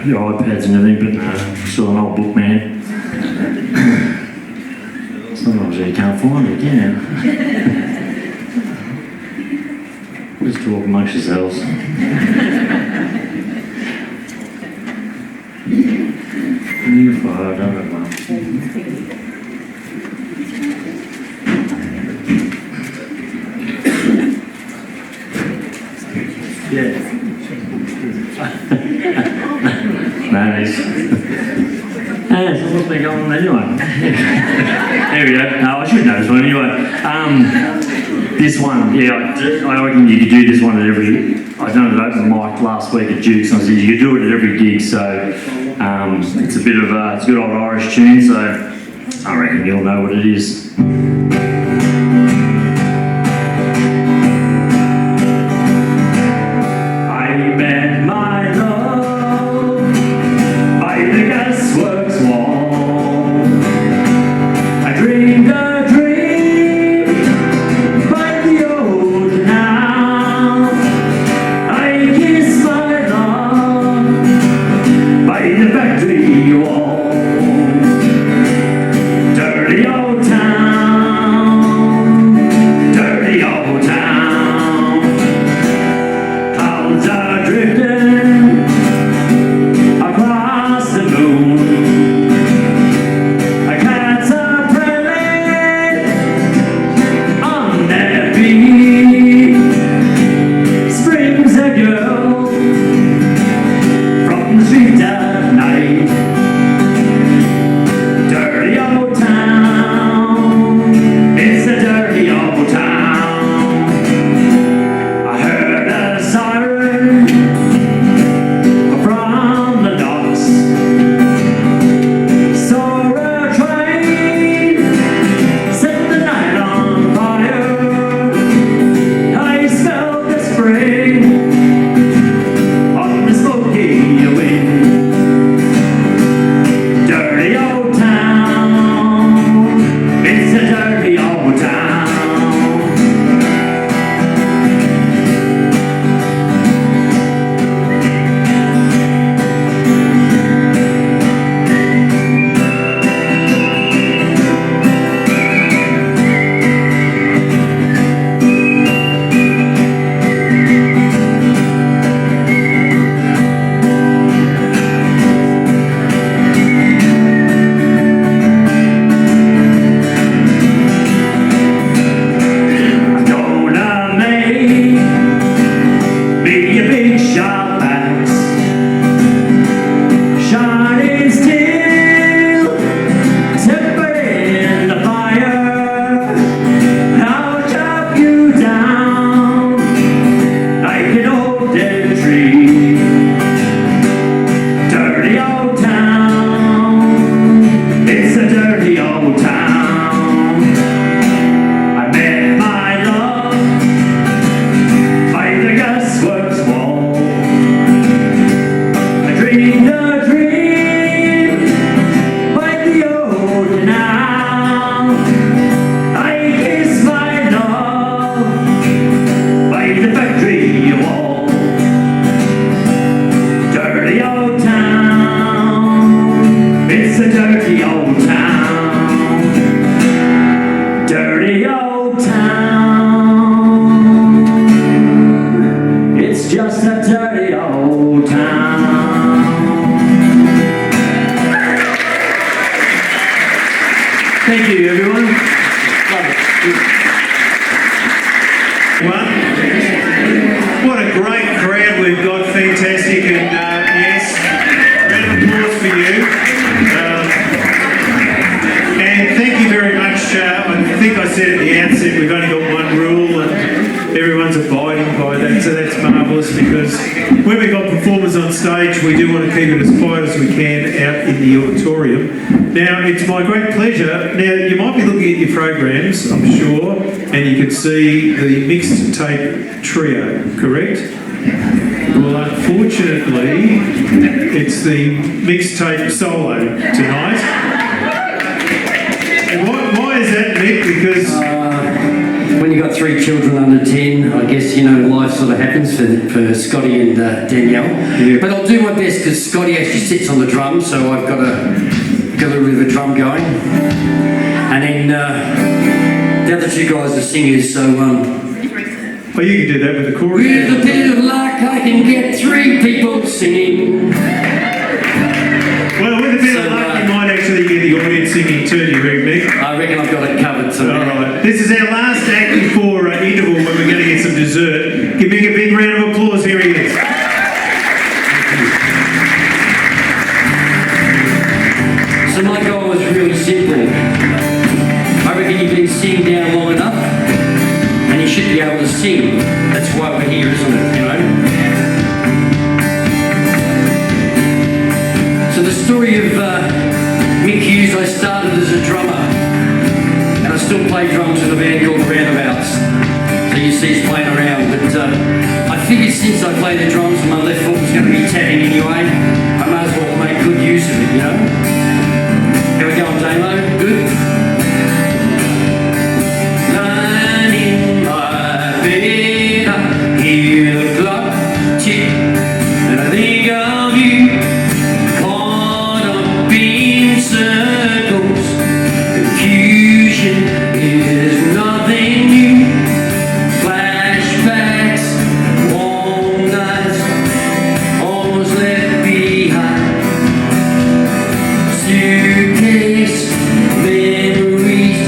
Speaker 7: Your iPads and everything, but no, still an old book, man. Sometimes you can't find it, can you? Just talk amongst yourselves. I don't know. Yeah. Nice. Yeah, so what's been going on anyway? There we go. No, I should know this one anyway. This one, yeah, I reckon you could do this one at every. I done it open mic last week at Duke's, and I said you could do it at every gig. So it's a bit of it's a good old Irish tune. So I reckon you'll know what it is.
Speaker 8: Dirty old town. sharp axe, shining steel, tempered in the fire. I'll chop you down like an old dead tree. Dirty old town, it's a dirty old town. I met my love by the gasworks wall. I dreamed a dream by the old canal. I kissed my love by the factory wall. Dirty old town, it's a dirty old town. Dirty old town, it's just a dirty old town. Thank you, everyone. Love it.
Speaker 1: Well, what a great crowd we've got, fantastic, and yes, round of applause for you. And thank you very much. I think I said at the outset we've only got one rule and everyone's abiding by that, so that's marvellous, because when we've got performers on stage we do want to keep it as quiet as we can out in the auditorium. Now, it's my great pleasure. Now, you might be looking at your programs, I'm sure, and you can see the mixed tape trio, correct? Well, unfortunately, it's the mixtape solo tonight. And why is that, Nick? Because
Speaker 9: When you've got 3 children under 10, I guess, you know, life sort of happens for Scotty and Danielle.
Speaker 1: Yeah.
Speaker 9: But I'll do my best because Scotty actually sits on the drum, so I've got a little bit of a drum going. And then the other 2 guys are singers, so...
Speaker 1: oh, you can do that with the chorus.
Speaker 9: With a bit of luck, I can get 3 people singing.
Speaker 1: Well, with a bit of luck, you might actually get the audience singing too, do you reckon, Nick?
Speaker 9: I reckon I've got it covered. So
Speaker 1: All right. This is our last act before interval when we're going to get some dessert. Give me a big round of applause. Here he is.
Speaker 9: So my goal was really simple. I reckon you can sing down long enough and you should be able to sing. That's why we're here, isn't it, you know? So the story of Mick Hughes, I started as a drummer and I still play drums in a band called Roundabouts. So you see us playing around, but I figured since I play the drums and my left foot was going to be tapping anyway, I might as well make good use of it, you know? How we going, Damo? Good? Lying in my bed, I hear the clock tick, and I think of you, caught up in circles. Confusion is nothing new. Flashbacks, warm nights, almost left behind. Suitcase memories,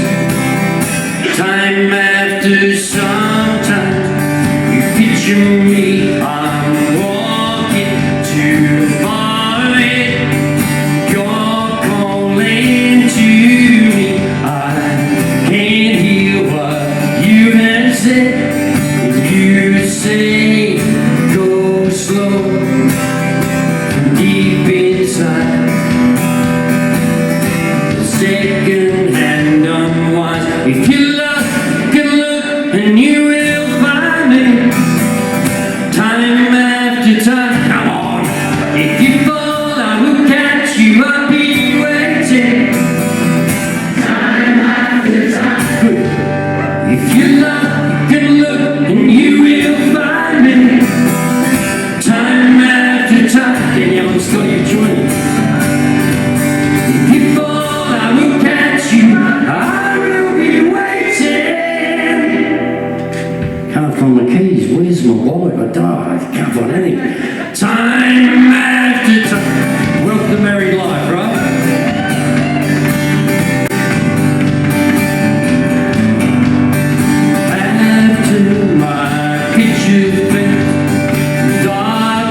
Speaker 9: time after sometimes you picture me, I'm walking too far ahead. You're calling to me, I can't hear what you have said. You say go slow from deep inside. Second hand unwise. If you look, can look, and you will find me. Time after time, come on. If you fall, I will catch you. I'll be waiting. Time after time. Good. If you look, can look, and you will find me. Time after time. Danielle and Scotty, you join me. If you fall, I will catch you. I will be waiting. Can't find my keys. Where's my wallet? I can't find anything. Time after time. Welcome to married life, right? After my picture fades, dark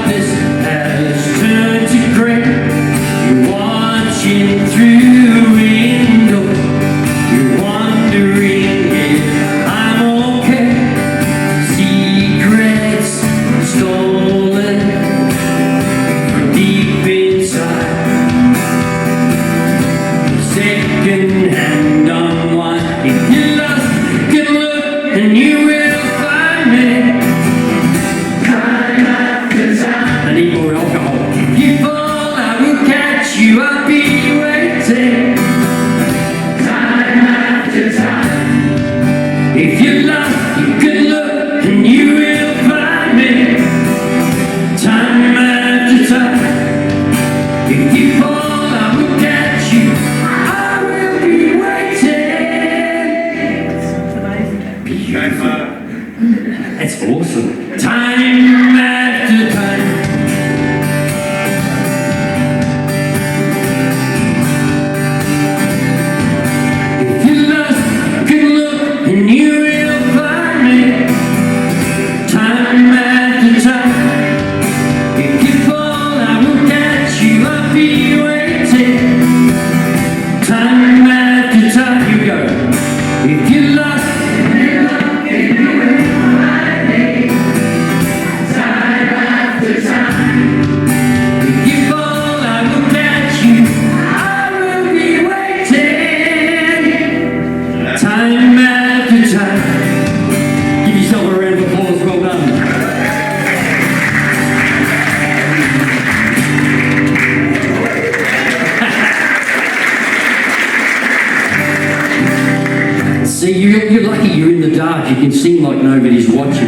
Speaker 9: can sing like nobody's watching. It's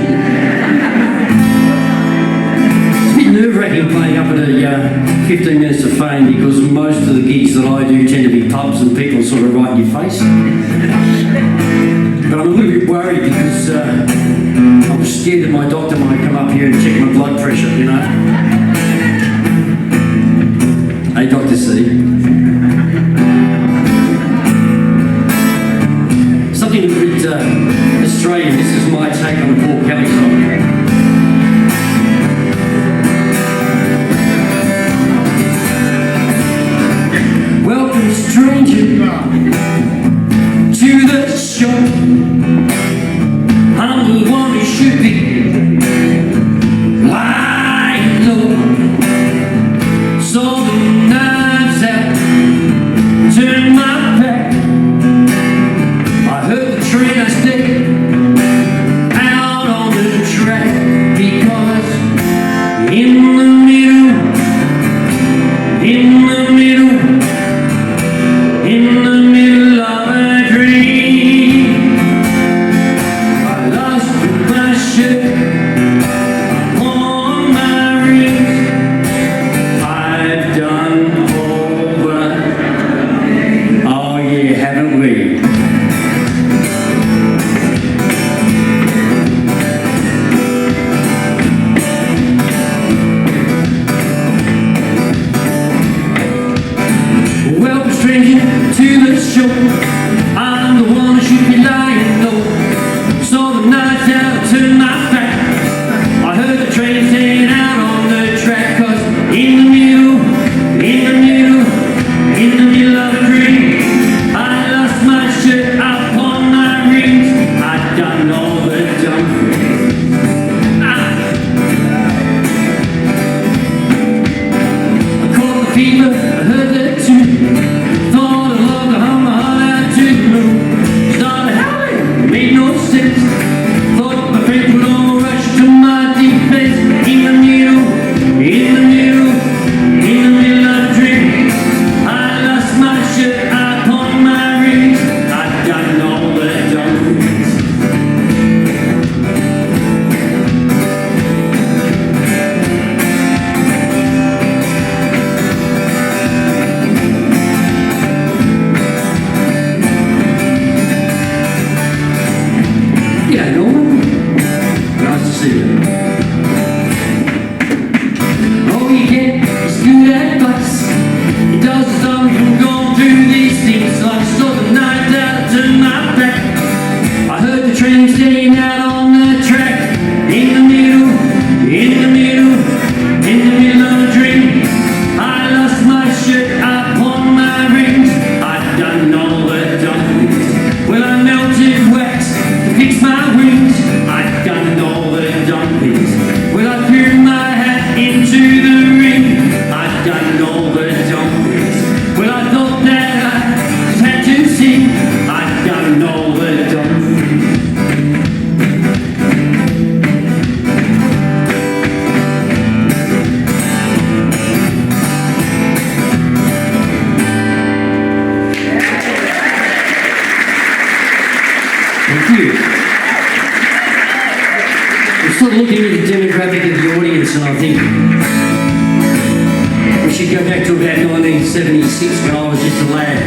Speaker 9: a bit nerve-wracking playing up at a 15 Minutes of Fame because most of the gigs that I do tend to be pubs and people sort of right in your face. But I'm a little bit worried because I'm scared that my doctor might come up here and check my blood pressure, you know. Hey, Dr. C. Something a bit Australian. This is my take on the Paul Kelly song. Welcome, stranger, to the show. I'm the one who should be lying low. Saw the knives out, turned my back. I heard the train, I stayed out on the track because in the middle, of a dream, I lost my shirt on my wrist. I've done over, oh yeah, haven't we? Welcome, stranger, to the show. I'm the one who should be lying low. Saw the nights out, turned my back. I heard the train staying out on the track. Cause in the middle of a dream, I lost my shirt up on my rings. I'd done all the dumb things. I caught the fever, I heard the tune. Thought I loved to hum my heart out to the moon. Started howling, it made no sense. Thought my friends would all rush to my defense. In the middle of a dream, I lost my shirt upon my rings. I'd done all the dumb things. Yeah, Norman. Nice to see you. Oh, you get is good advice. It does stop me from going through these things. So I saw the night out, turned my back. I heard the train staying out on the track. In the middle of a dream, I lost my shirt upon my rings. I'd done all the dumb things. Well, I melted wax to fix my wings. I'd done all the dumb things. Well, I threw my hat into the ring. I'd done all the dumb things. Well, I thought that I just had to sing. I'd done all the dumb things. Thank you. I'm sort of looking at the demographic of the audience and I think we should go back to about 1976 when I was just a lad.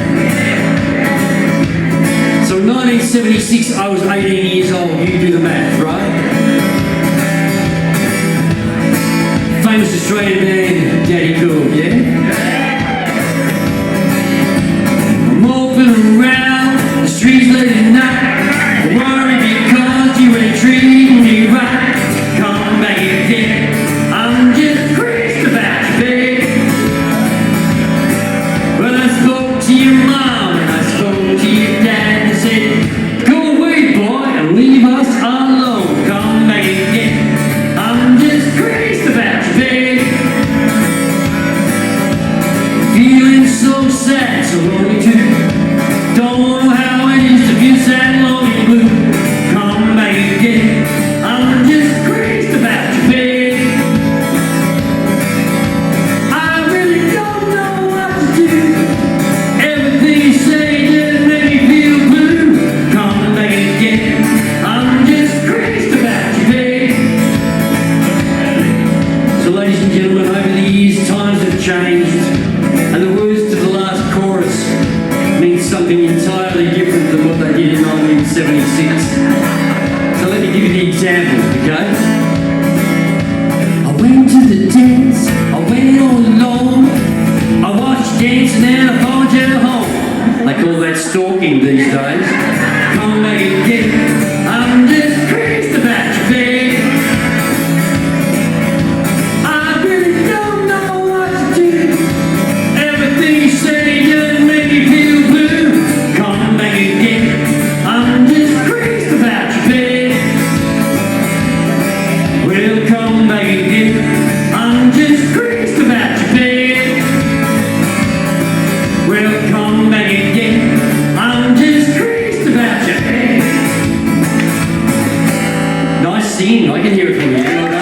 Speaker 9: So in 1976 I was 18 years old, you do the math, right? Famous Australian band, Daddy Cool, yeah? I'm walking around the streets late at night. I worry because you ain't treating me right. Come back again, I'm just crazy about you, babe. Well, I spoke to your mom and I spoke to your dad and said, go away, boy, and leave us alone. Come back again, I'm just crazy about you, babe. changed, and the words to the last chorus mean something entirely different than what they did in 1976. So let me give you the example, okay? I went to the dance, I went all alone. I watched you dancing and I followed you home. They call that stalking these days. Come back again, I'm just crazy about you, babe. I really don't know what to do. Everything you say just make me feel blue. Come back again, I'm just crazy about you, babe. Well, come back again, I'm just crazy about you, babe. Well, come back again, I'm just crazy about you, babe. Nice singing, I can hear it from you. Well done.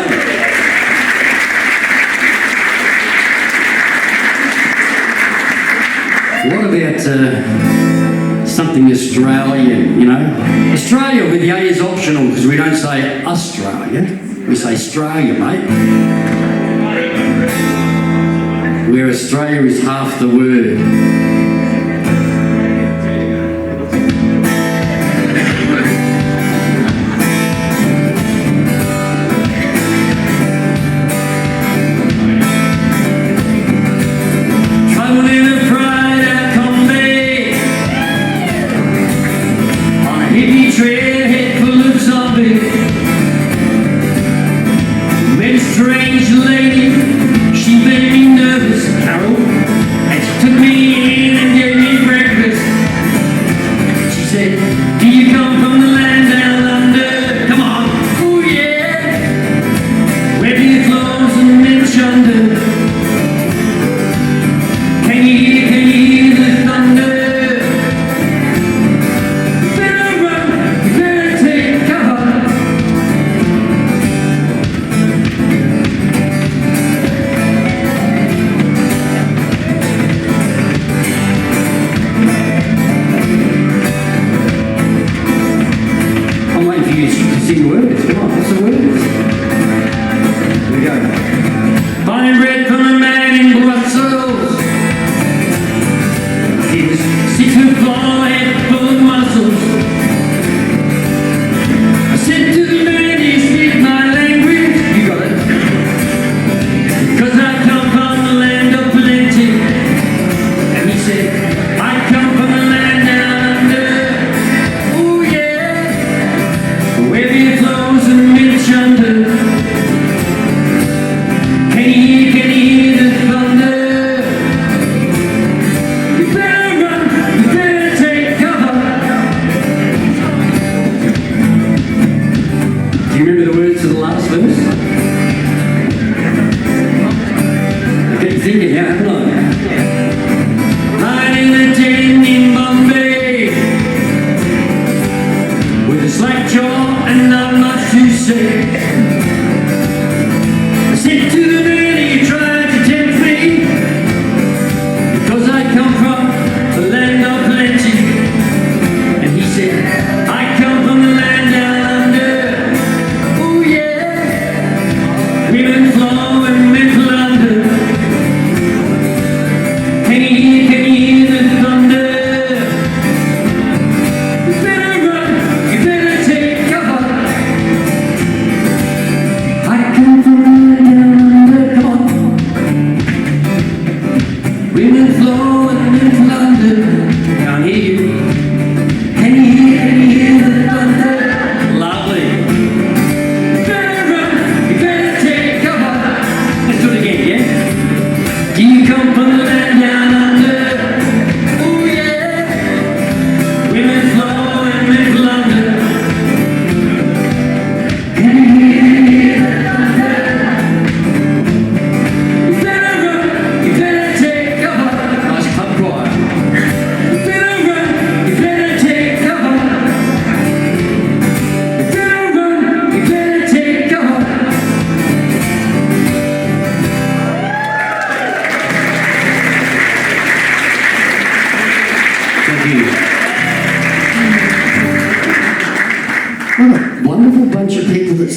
Speaker 9: What about something Australian, you know? Australia with the A is optional because we don't say Australia, we say Australia, mate. Where Australia is half the word. Traveling a Friday combi on a hippie trailhead full of zombies. Met a strange lady, she made me nervous, Carol, and she took me in and gave me breakfast. She said, do you come from the land down under? Come on, oh yeah, where do your clothes and mitch under? Can you hear the thunder? You better run, you better take cover. I'm waiting for you to sing words. Come on, what's the words? Here we go. Buying bread from a man in Brussels. He was 6 foot 4, head full of muscles. I said to the man, do you speak my language? You got it. Because I come from the land of plenty. And he said, I come from the land down under. Oh yeah, where do your clothes and mitch under? Can you hear the thunder? You better run, you better take cover. Do you remember the words to the last verse? I've been thinking, haven't I? Lying in the den in Bombay with a slack jaw and not much to say. I said to the man, you tried to tempt me because I come from the land of plenty. And he said, I come from the land down under. Oh yeah, women flow and men plunder.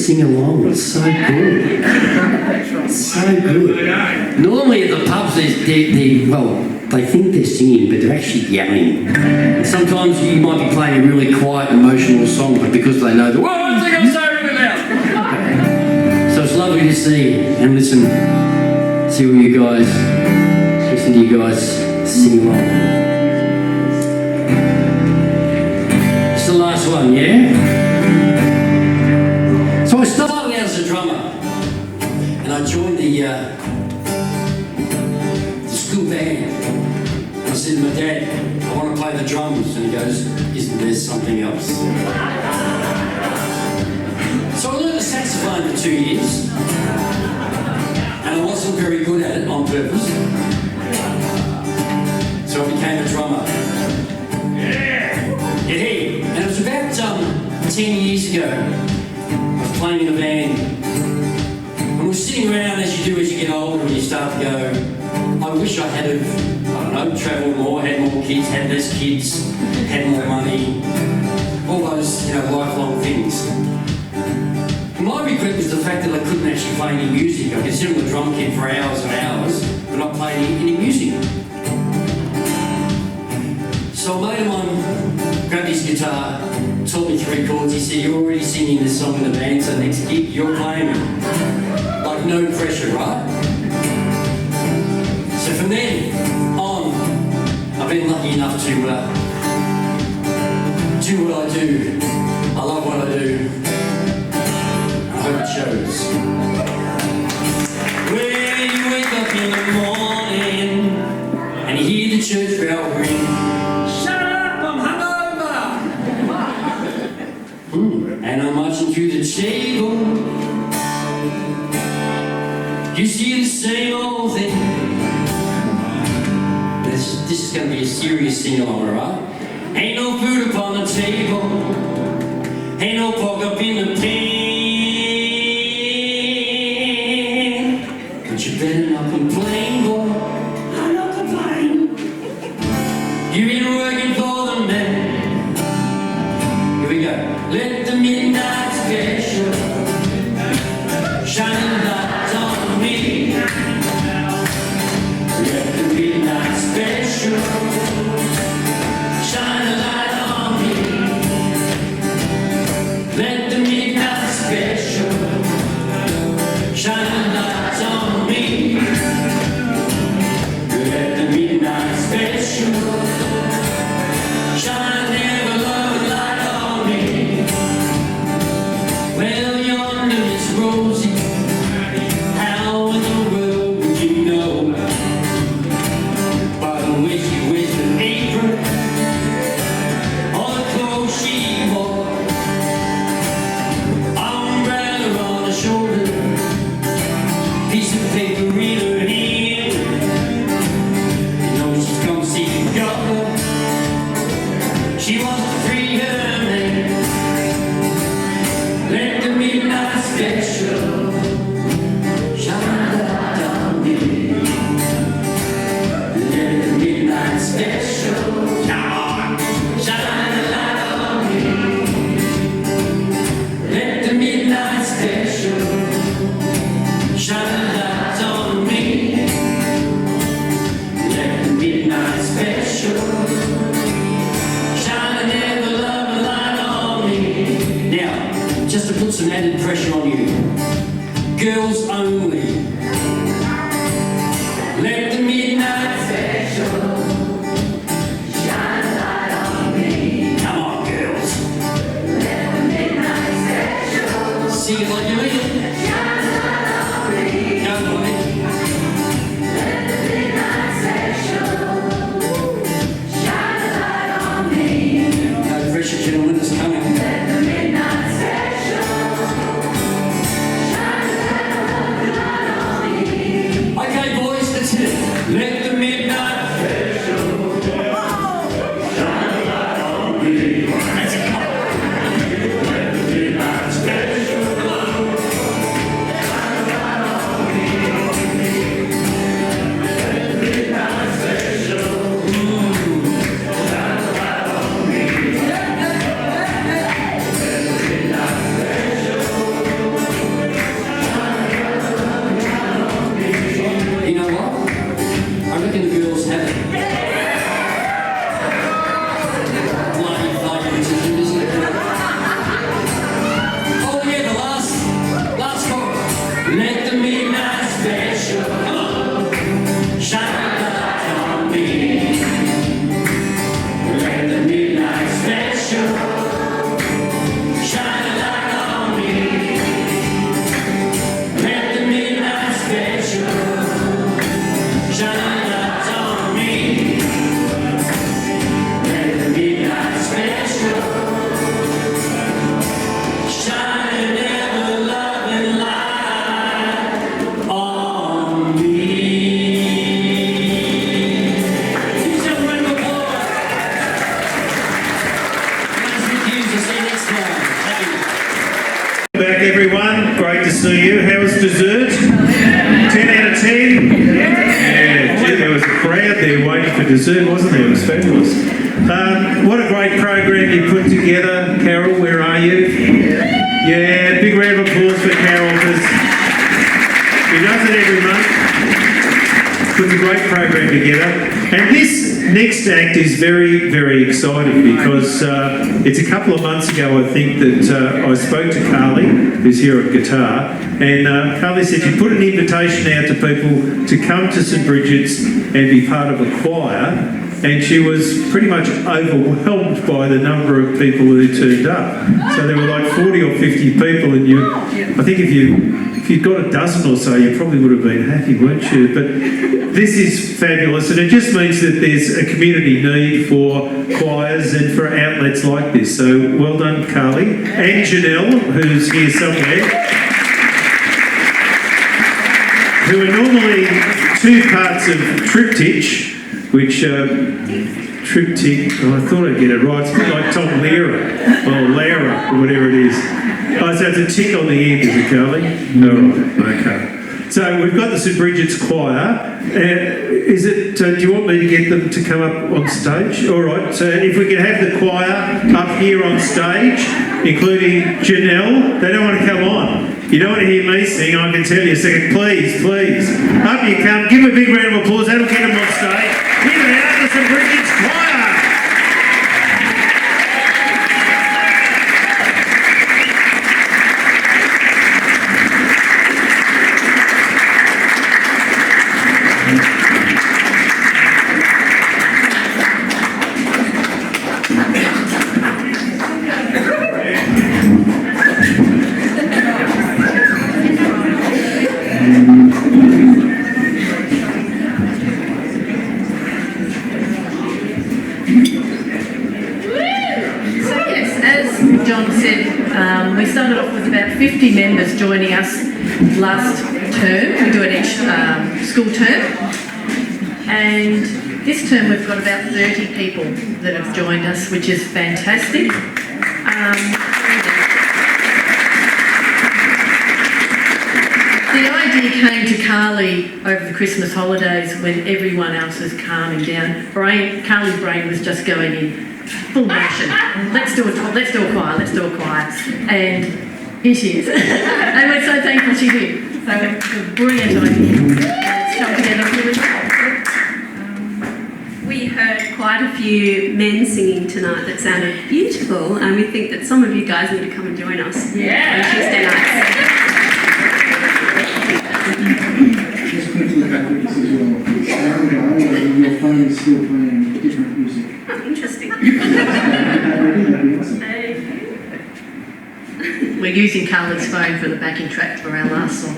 Speaker 9: sing along. It's so good. So good. Normally at the pubs, they think they're singing, but they're actually yelling. And sometimes you might be playing a really quiet, emotional song, but because they know the words, they're going to say really loud. So it's lovely to see and listen to you guys, listen to you guys sing along. It's the last one, yeah? So I started out as a drummer, and I joined the school band. I said to my dad, I want to play the drums, and he goes, isn't there something else? So I learned the saxophone for 2 years, and I wasn't very good at it on purpose. So I became a drummer. Yeah! And it was about 10 years ago. I was playing in a band, and we were sitting around as you do as you get older, and you start to go, I wish I had, travelled more, had more kids, had less kids, had more money, all those, lifelong things. And my regret was the fact that I couldn't actually play any music. I could sit on the drum kit for hours and hours, but not play any music. So a mate of mine grabbed his guitar, taught me 3 chords. He said, you're already singing this song in the band, so next gig you're playing it. Like no pressure, right? So from then on, I've been lucky enough to do what I do. I love what I do. I hope it shows. When you wake up in the morning and you hear the church bell ring, shut up, I'm hungover. And I'm marching to the table. You see the same old thing. This is going to be a serious sing-along, alright? Ain't no food upon the table, ain't no pork up in the pan. But you better not complain, boy. I'm not complaining. You've been working for the man. Here we go. Let the midnight special shine a light on me. Let the midnight special shine a light on me. Let the midnight special shine a light on me. Let the midnight special shine ever love light on me. Well, yonder is Rosie. How in the world would you know? By the way she wears the apron, all the clothes she wore, umbrella on her shoulder, piece of paper in her hand. You know she's come to see the governor. She wants to free her man. Let the midnight special shine a light on me. Let the midnight special, come on, shine a light on me. Let the midnight special shine a light on me. Let the midnight special shine ever love a light on me. Now, just to put some added pressure on you, girls only. Let the midnight special shine a light on me. Come on, girls. Let the midnight special sing it like you mean it. Shine a light on me. Go on it. Let the midnight special shine a light on me. No pressure, gentlemen, it's coming. Let the midnight special shine a light on me. Okay, boys, that's it. Let the midnight special shine a light on me. That's it. Let the midnight special shine a light on me.
Speaker 1: for dessert, wasn't there? It was fabulous. What a great program you put together, Carol. Where are you? Yeah, big round of applause for Carol because she does it every month. Puts a great program together. And this next act is very, very exciting because it's a couple of months ago, I think, that I spoke to Carly, who's here at guitar, and Carly said you put an invitation out to people to come to St Bridget's and be part of a choir, and she was pretty much overwhelmed by the number of people who turned up. So there were like 40 or 50 people, and I think if you'd got a dozen or so, you probably would have been happy, weren't you? But this is fabulous, and it just means that there's a community need for choirs and for outlets like this. So well done, Carly. And Janelle, who's here somewhere, who are normally two parts of triptych, which triptych, I thought I'd get it right. It's a bit like Tom Lehrer, or Lara, or whatever it is. Oh, so it's a tick on the end, is it, Carly? All right, okay. So we've got the St Bridget's Choir. Do you want me to get them to come up on stage? All right, so if we can have the choir up here on stage, including Janelle. They don't want to come on. You don't want to hear me sing, I can tell you a second. Please, please. Up you come. Give them a big round of applause. That'll get them on stage. Here they are, the St Bridget's Choir.
Speaker 10: We started off with about 50 members joining us last term. We do it each school term. And this term we've got about 30 people that have joined us, which is fantastic. The idea came to Carly over the Christmas holidays when everyone else was calming down. Carly's brain was just going in full motion. Let's do a choir. And here she is. And we're so thankful she's here. So it's a brilliant idea. Let's come together really well.
Speaker 11: We heard quite a few men singing tonight that sounded beautiful, and we think that some of you guys need to come and join us on Tuesday nights.
Speaker 12: Just quickly backwards as well. Your phone is still playing different music.
Speaker 11: Oh, interesting.
Speaker 10: We're using Carly's phone for the backing track for our last song.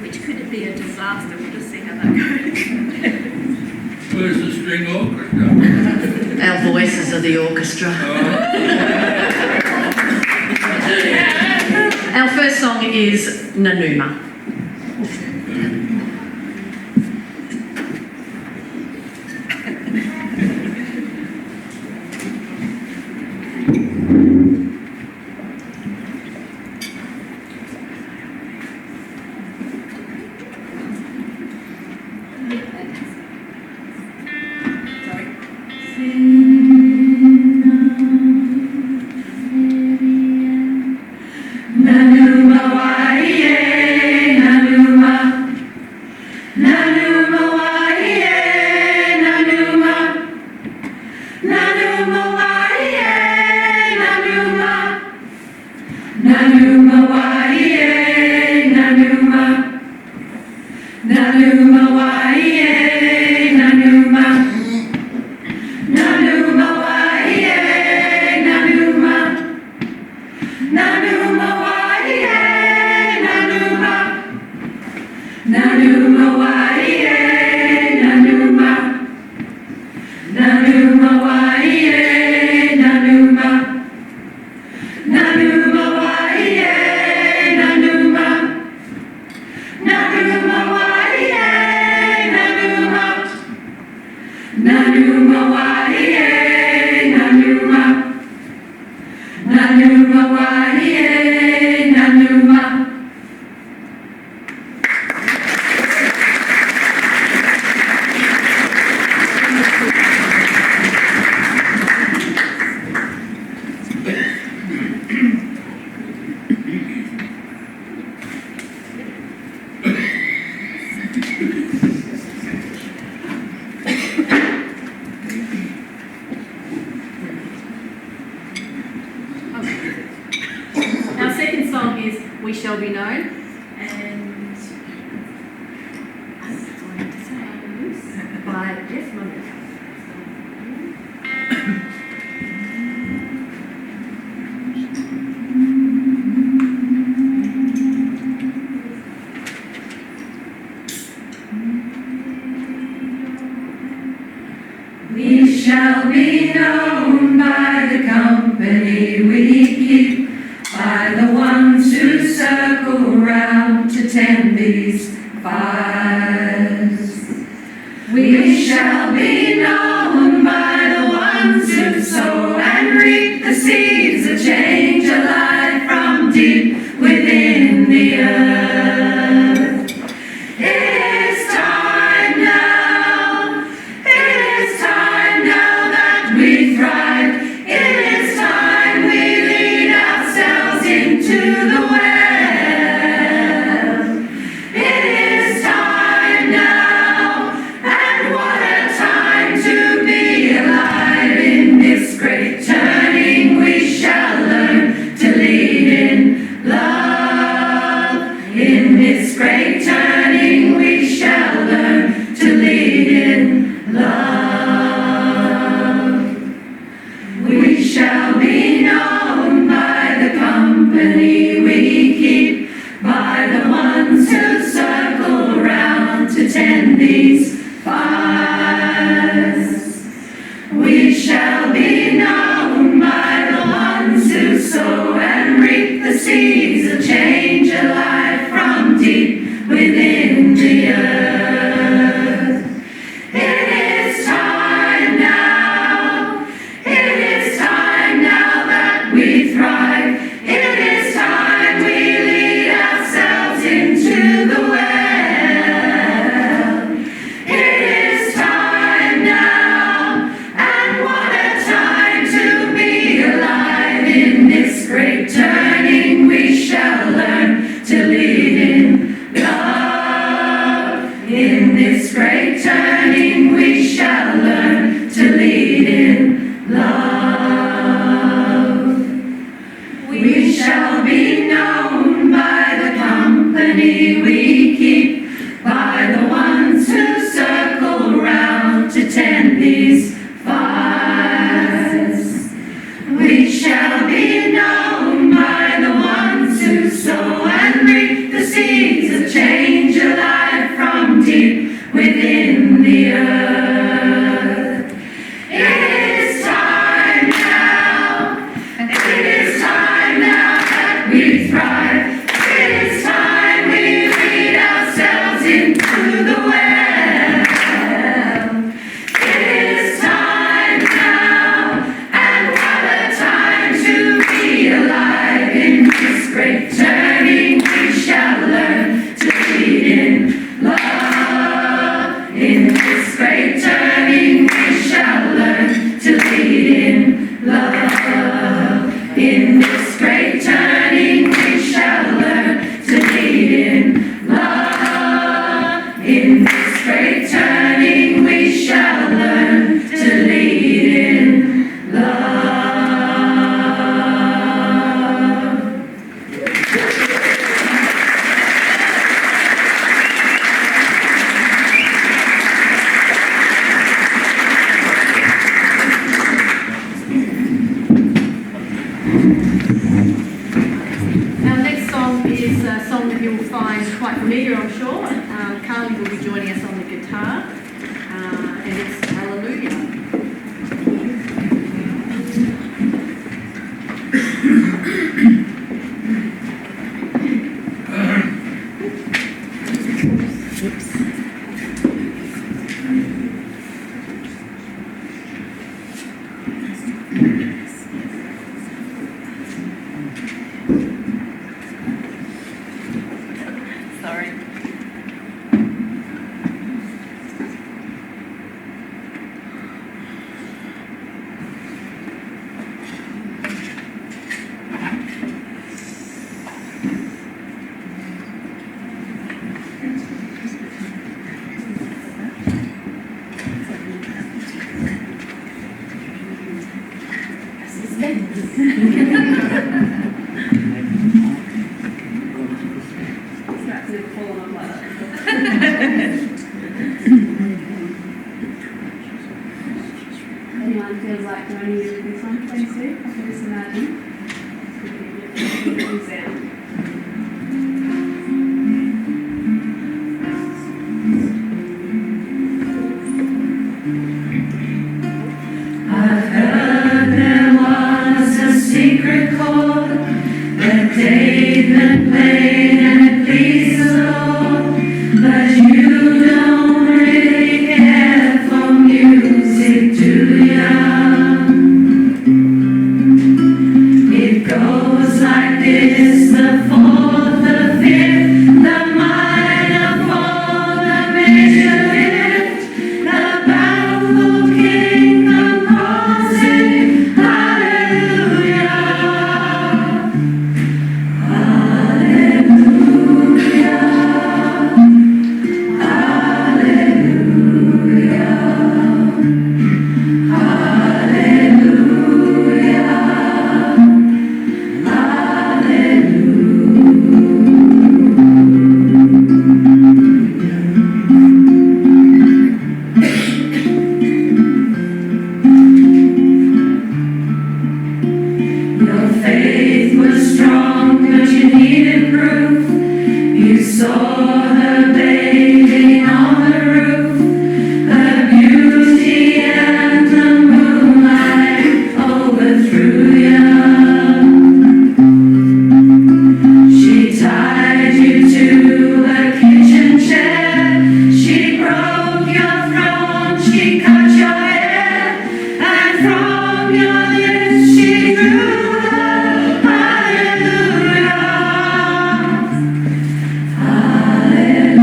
Speaker 11: Which could be a disaster. We'll just see how that goes.
Speaker 5: Where's the string orchestra?
Speaker 10: Our voices are the orchestra. Our first song is Nanuma. we shall be known.
Speaker 4: And
Speaker 10: That's all I have to say. By, yes, Mum.
Speaker 13: We shall be known by the company we keep, by the ones who circle round to tend these fires. We shall be known by the ones who sow and reap the seeds of change alive from deep within the earth. It is time now. It is time now that we thrive. It is time we lead ourselves into the well. It is time now, and what a time to be alive in this great turning. We shall learn to lead in love. In this great turning, we shall learn to lead in love. We shall be known by the company we keep, by the ones who circle round to tend these fires. We shall be known by the ones who sow and reap the seeds of change alive from deep within the earth. It is time now. It is time now that we thrive. It is time we lead ourselves into the well. It is time now, and what a time to be alive in this great turning. We shall learn to lead in love. In this great turning, we shall learn to lead in love. We shall be known by the company we keep, by the ones who circle round to tend these fires. We shall be known by the ones who sow and reap the seeds of change alive from deep within the earth. It is time now. It is time now that we thrive. It is time we lead ourselves into the well. It is time now, and what a time to be alive in this great turning. We shall learn to lead in love. In this great turning, we shall learn to lead in love. In this great turning, we shall learn to lead in love. In this great turning, we shall learn to lead in love.
Speaker 10: Our next song is a song that you'll find quite familiar, I'm sure. Carly will be joining us on the guitar, and it's Hallelujah. Sorry.
Speaker 13: I've heard there was a secret chord that David played and it pleased the Lord, but you don't really care for music, do ya? It goes like this: the fourth, the fifth, the minor fall, the major lift, the baffled king, the Crosley, hallelujah, hallelujah, your faith was strong, but you needed proof. You saw her bathing on the roof, her beauty and the moonlight overthrew you. She tied you to her kitchen chair, she broke your throne, she cut your hair, and from your lips she drew the hallelujah, hallelujah,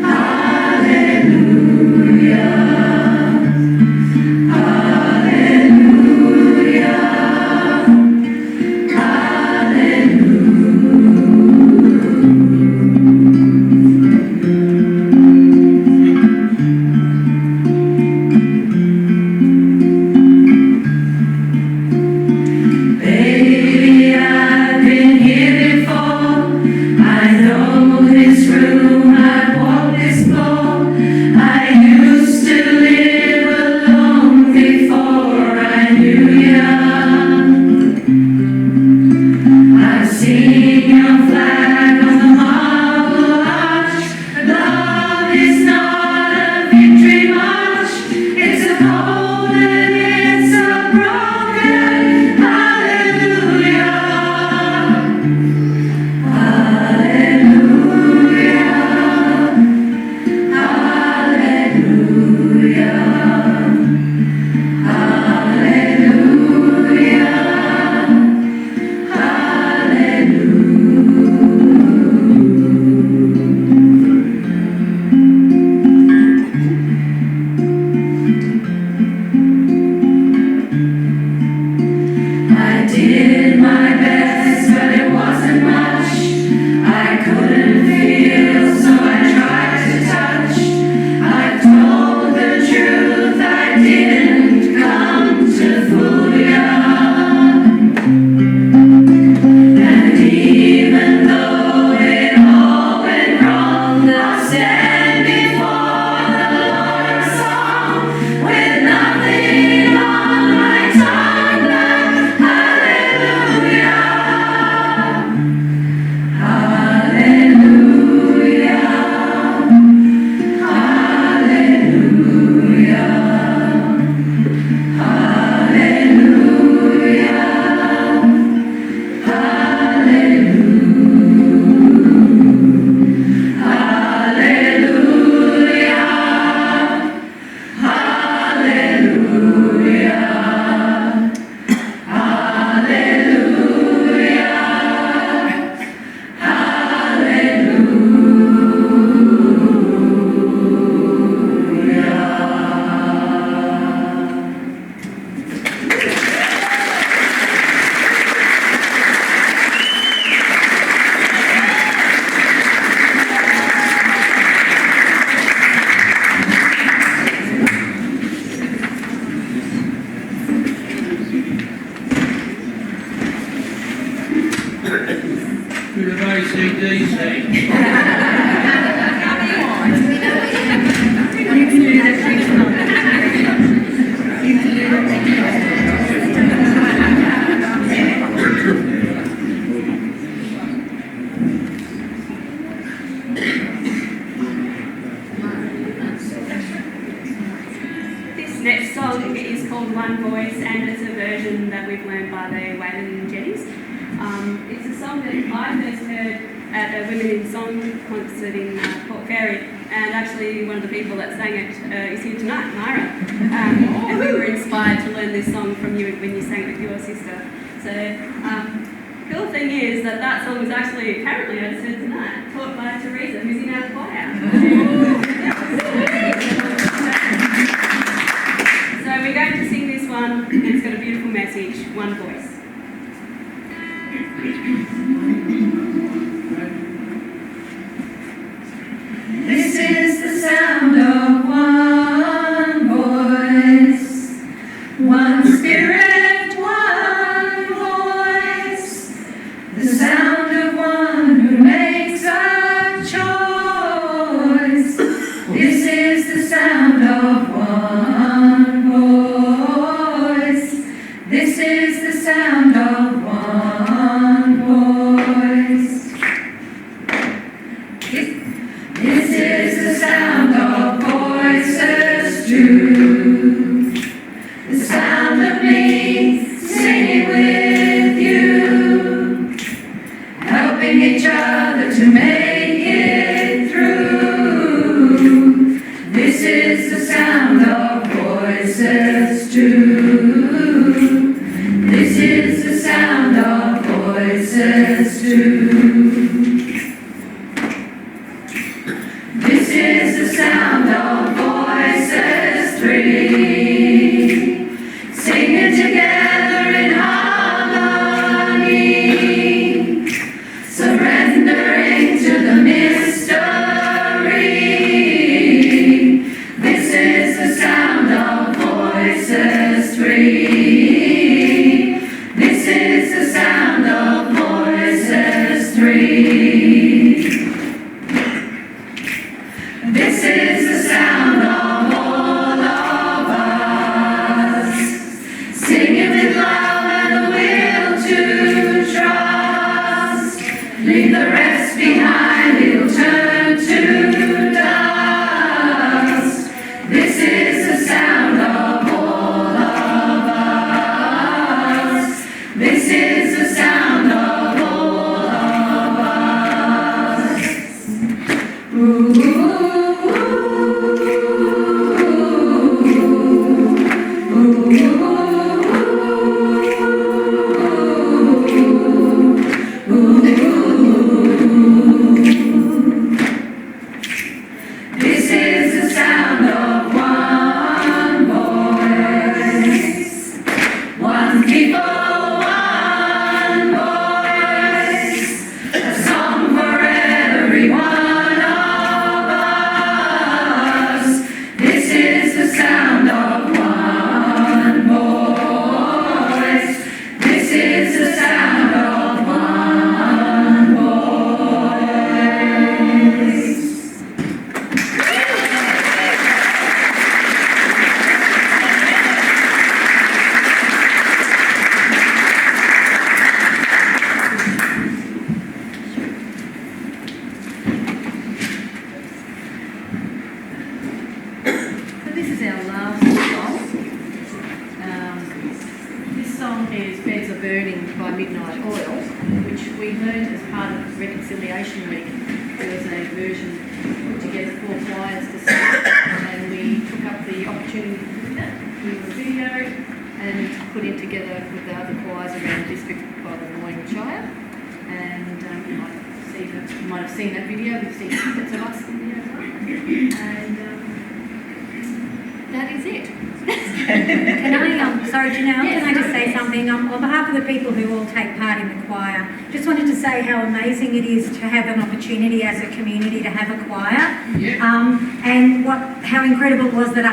Speaker 13: hallelujah, hallelujah, baby, I've been here before. I know this room, I've walked this floor. I used to live alone before I knew ya. I've seen your flag on the marble arch. Love is not a victory march. It's a cold and it's a broken hallelujah, hallelujah, hallelujah, I did my best, but it wasn't much. I couldn't feel, so I tried to touch. I told the truth, I didn't come to fool ya. And even though it all went wrong, I'll stand before the Lord's song with nothing on my tongue but hallelujah, hallelujah,
Speaker 5: Bit of AC/DC.
Speaker 11: we've learned by the Wayland Jetties. It's a song that I first heard at a Women in Song concert in Port Fairy, and actually one of the people that sang it is here tonight, Myra. And we were inspired to learn this song from you when you sang it with your sister. So, cool thing is that song was actually, apparently I just heard tonight, taught by Teresa, who's in our choir. So we're going to sing this one, and it's got a beautiful message, one voice.
Speaker 13: This is the sound of one voice, one spirit, one voice, the sound of one who makes a choice. This is the sound of one voice. This is the sound of one voice. This is the sound of voices true, the sound of me singing with you, helping each other to make it through. This is the sound of voices true. This is the sound of voices true. This is the sound of voices three, singing together in harmony, surrendering to the mystery. This is the sound of voices three. This is the sound of voices three. This is the sound of all of us, singing with love and the will to trust. Leave the rest behind, it'll turn to dust. This is the sound of all of us. This is the sound of all of us. Ooh. This is the sound of one voice, one people, one voice, a song for every one of us. This is the sound of one voice. This is the sound of one voice.
Speaker 10: So this is our last song. This song is Beds Are Burning by Midnight Oil, which we learned as part of Reconciliation Week. There was a version put together for choirs to sing, and we took up the opportunity to do that, do a video, and put it together with the other choirs around the district by the Royal Shire. And you might have seen that video. We've seen snippets of us in there as well. And that is it.
Speaker 14: Can I, sorry Janelle,
Speaker 10: Yes,
Speaker 14: can I just say something? On behalf of the people who all take part in the choir, just wanted to say how amazing it is to have an opportunity as a community to have a choir. And how incredible it was that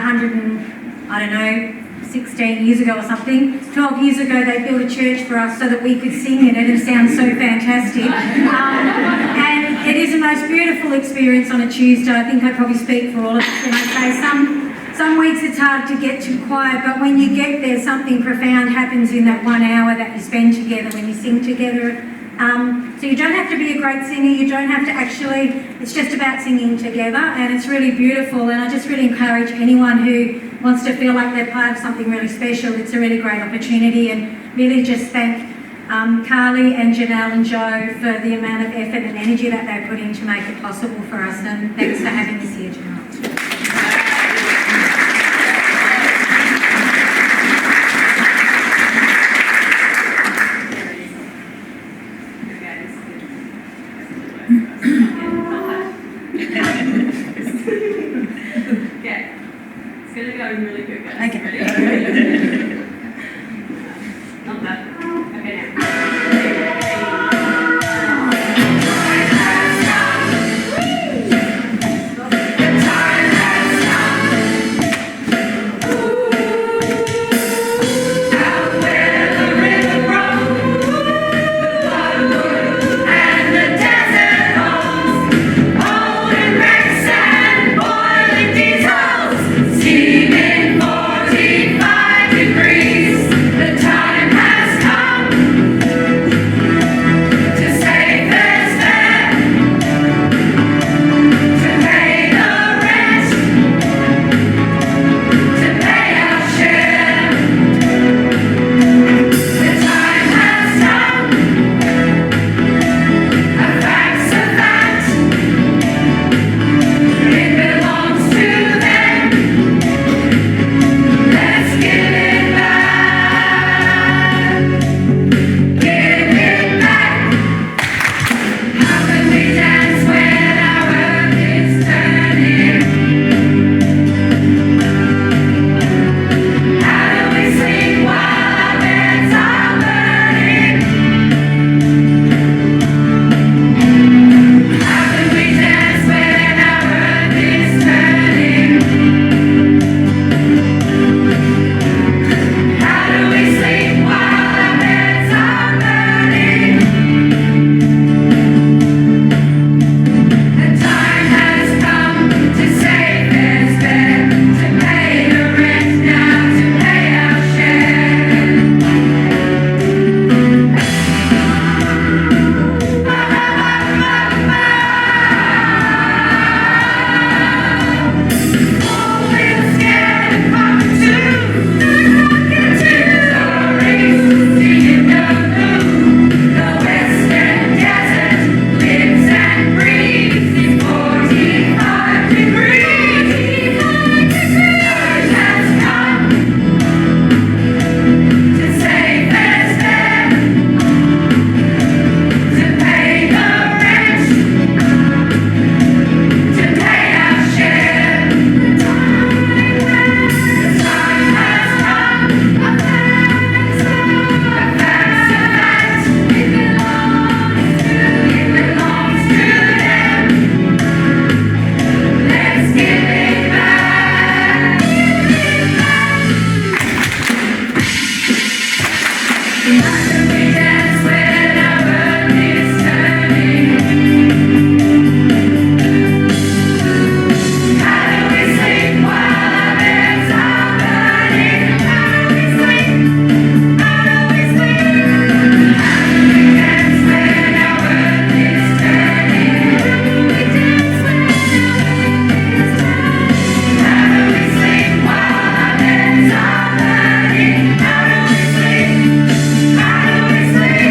Speaker 14: 16 years ago or something, 12 years ago they built a church for us so that we could sing in it, and it sounds so fantastic. And it is the most beautiful experience on a Tuesday. I think I probably speak for all of us when I say some weeks it's hard to get to choir, but when you get there, something profound happens in that 1 hour that you spend together when you sing together. So you don't have to be a great singer, you don't have to actually, it's just about singing together, and it's really beautiful. And I just really encourage anyone who wants to feel like they're part of something really special. It's a really great opportunity, and really just thank Carly and Janelle and Joe for the amount of effort and energy that they put in to make it possible for us, and thanks for having us here tonight.
Speaker 11: Okay, it's going to go really quick, guys.
Speaker 14: Okay.
Speaker 11: Ready? Not that. Okay,
Speaker 13: Steaming 45 degrees, the time has come to say there's fair, to pay the rent, to pay our share. The time has come, a fact's a fact, it belongs to them. Let's give it back. Give it back. How can we dance when our earth is turning? How do we sleep while our beds are burning? How can we dance when our earth is turning? How do we sleep while our beds are burning? The time has come to say there's fair, to pay the rent now, to pay our share. All we're scared of coming to. The western desert lives and breathes in 45 degrees. Time has come to say there's fair, to pay the rent, to pay our share. The time has come, a fact's a fact, it belongs to them. Let's give it back. How can we dance when our earth is turning? How do we sleep while our beds are burning? How do we sleep? How do we sleep? How do we dance when our earth is turning? How do we dance when our earth is turning? How do we sleep while our beds are burning? How do we sleep? How do we sleep?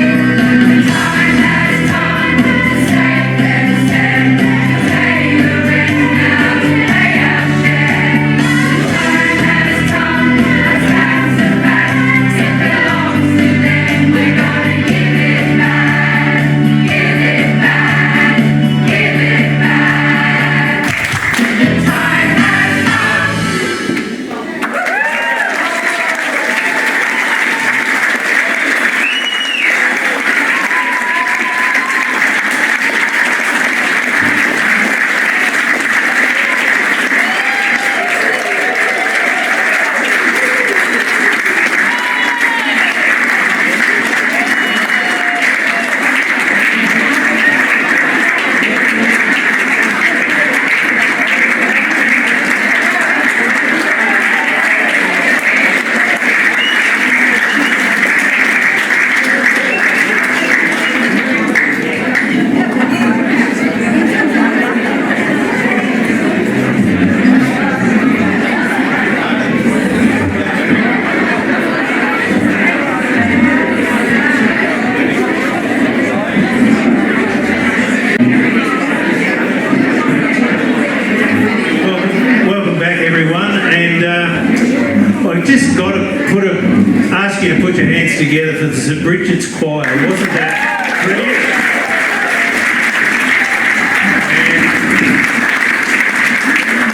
Speaker 1: hands together for the St Bridget's Choir. Wasn't that brilliant?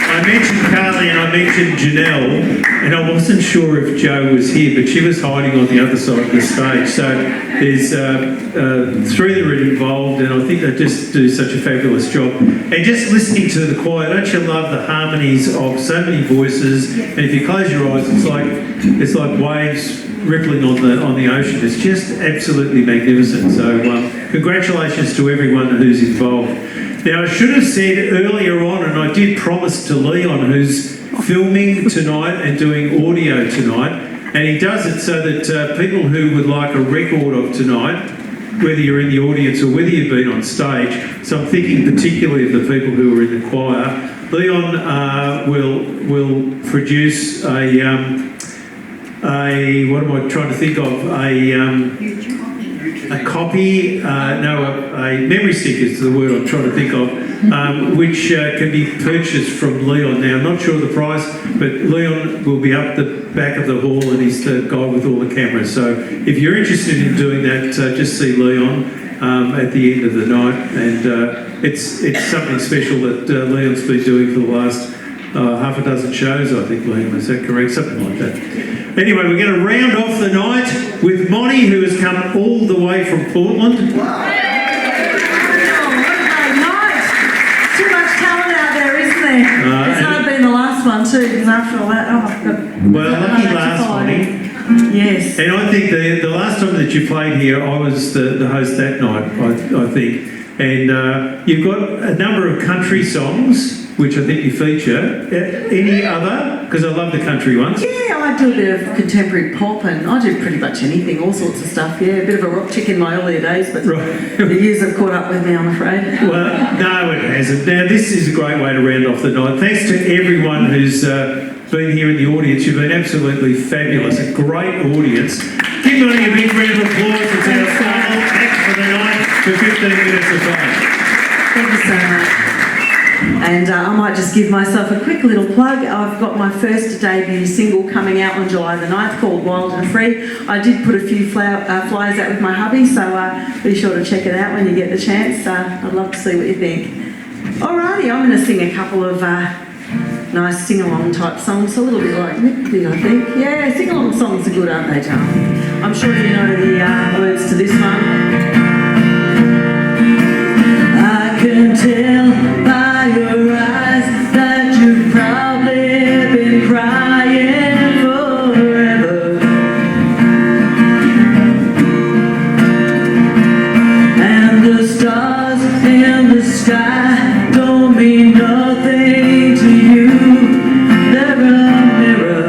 Speaker 1: I mentioned Carly and I mentioned Janelle, and I wasn't sure if Jo was here, but she was hiding on the other side of the stage. So there's three that are involved, and I think they just do such a fabulous job. And just listening to the choir, don't you love the harmonies of so many voices? And if you close your eyes, it's like waves rippling on the ocean. It's just absolutely magnificent. So congratulations to everyone who's involved. Now, I should have said earlier on, and I did promise to Leon, who's filming tonight and doing audio tonight, and he does it so that people who would like a record of tonight, whether you're in the audience or whether you've been on stage, so I'm thinking particularly of the people who are in the choir, Leon will produce a what am I trying to think of? A copy, a memory stick is the word I'm trying to think of, which can be purchased from Leon. Now, I'm not sure of the price, but Leon will be up the back of the hall and he's the guy with all the cameras. So if you're interested in doing that, just see Leon at the end of the night. And it's something special that Leon's been doing for the last half a dozen shows, I think, Leon. Is that correct? Something like that. Anyway, we're going to round off the night with Monty, who has come all the way from Portland.
Speaker 15: Wow. Nice. Too much talent out there, isn't there? It's hard being the last one too, because after all that,
Speaker 1: lucky last, Monty.
Speaker 15: Yes.
Speaker 1: And I think the last time that you played here, I was the host that night, I think. And you've got a number of country songs, which I think you feature. Any other? Because I love the country ones.
Speaker 15: Yeah, I do a bit of contemporary pop, and I do pretty much anything, all sorts of stuff. Yeah, a bit of a rock chick in my earlier days, but the years have caught up with me, I'm afraid.
Speaker 1: Well, no, it hasn't. Now, this is a great way to round off the night. Thanks to everyone who's been here in the audience. You've been absolutely fabulous. A great audience. Give Monty a big round of applause. It's our final act for the night for 15 minutes of fame.
Speaker 15: Thank you so much. And I might just give myself a quick little plug. I've got my first debut single coming out on July the 9th called Wild and Free. I did put a few flyers out with my hubby, so be sure to check it out when you get the chance. I'd love to see what you think. Alrighty, I'm going to sing a couple of nice sing-along type songs, a little bit like Nicky, I think. Yeah, sing-along songs are good, aren't they, John? I'm sure you know the words to this one. I can tell by your eyes that you've probably been crying forever, and the stars in the sky don't mean nothing to you. They're a mirror.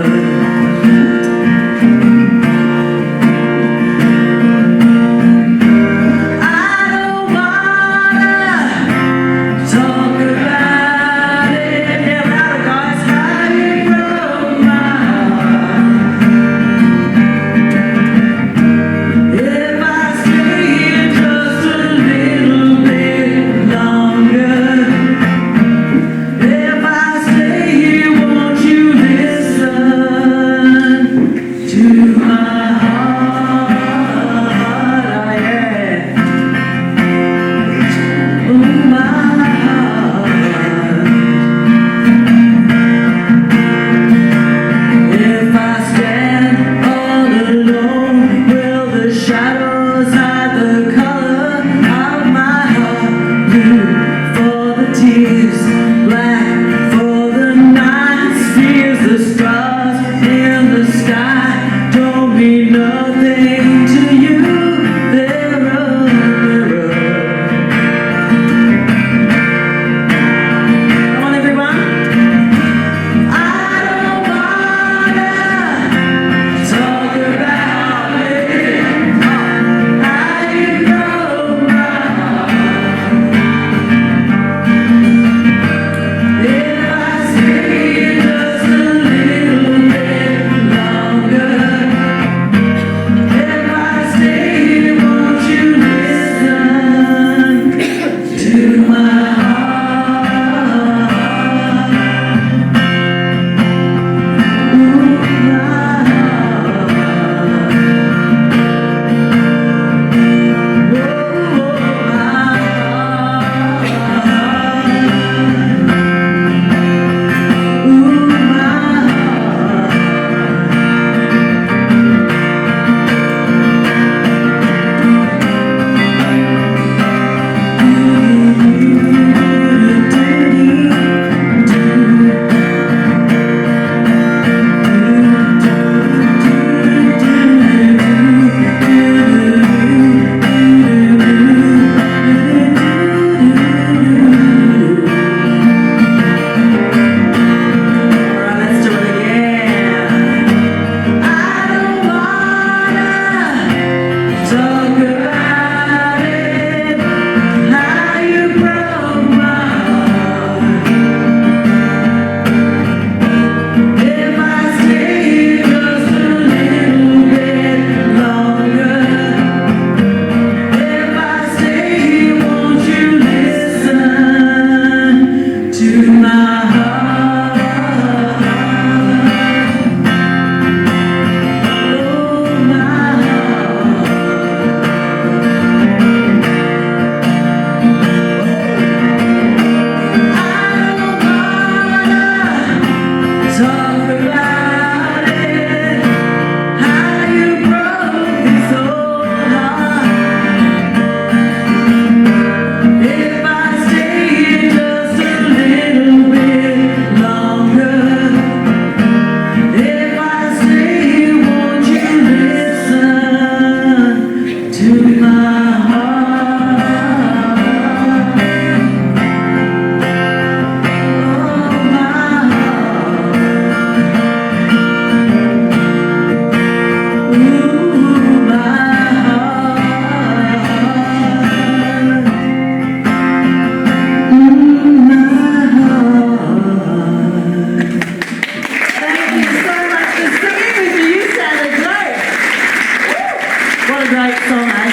Speaker 15: a great song, eh?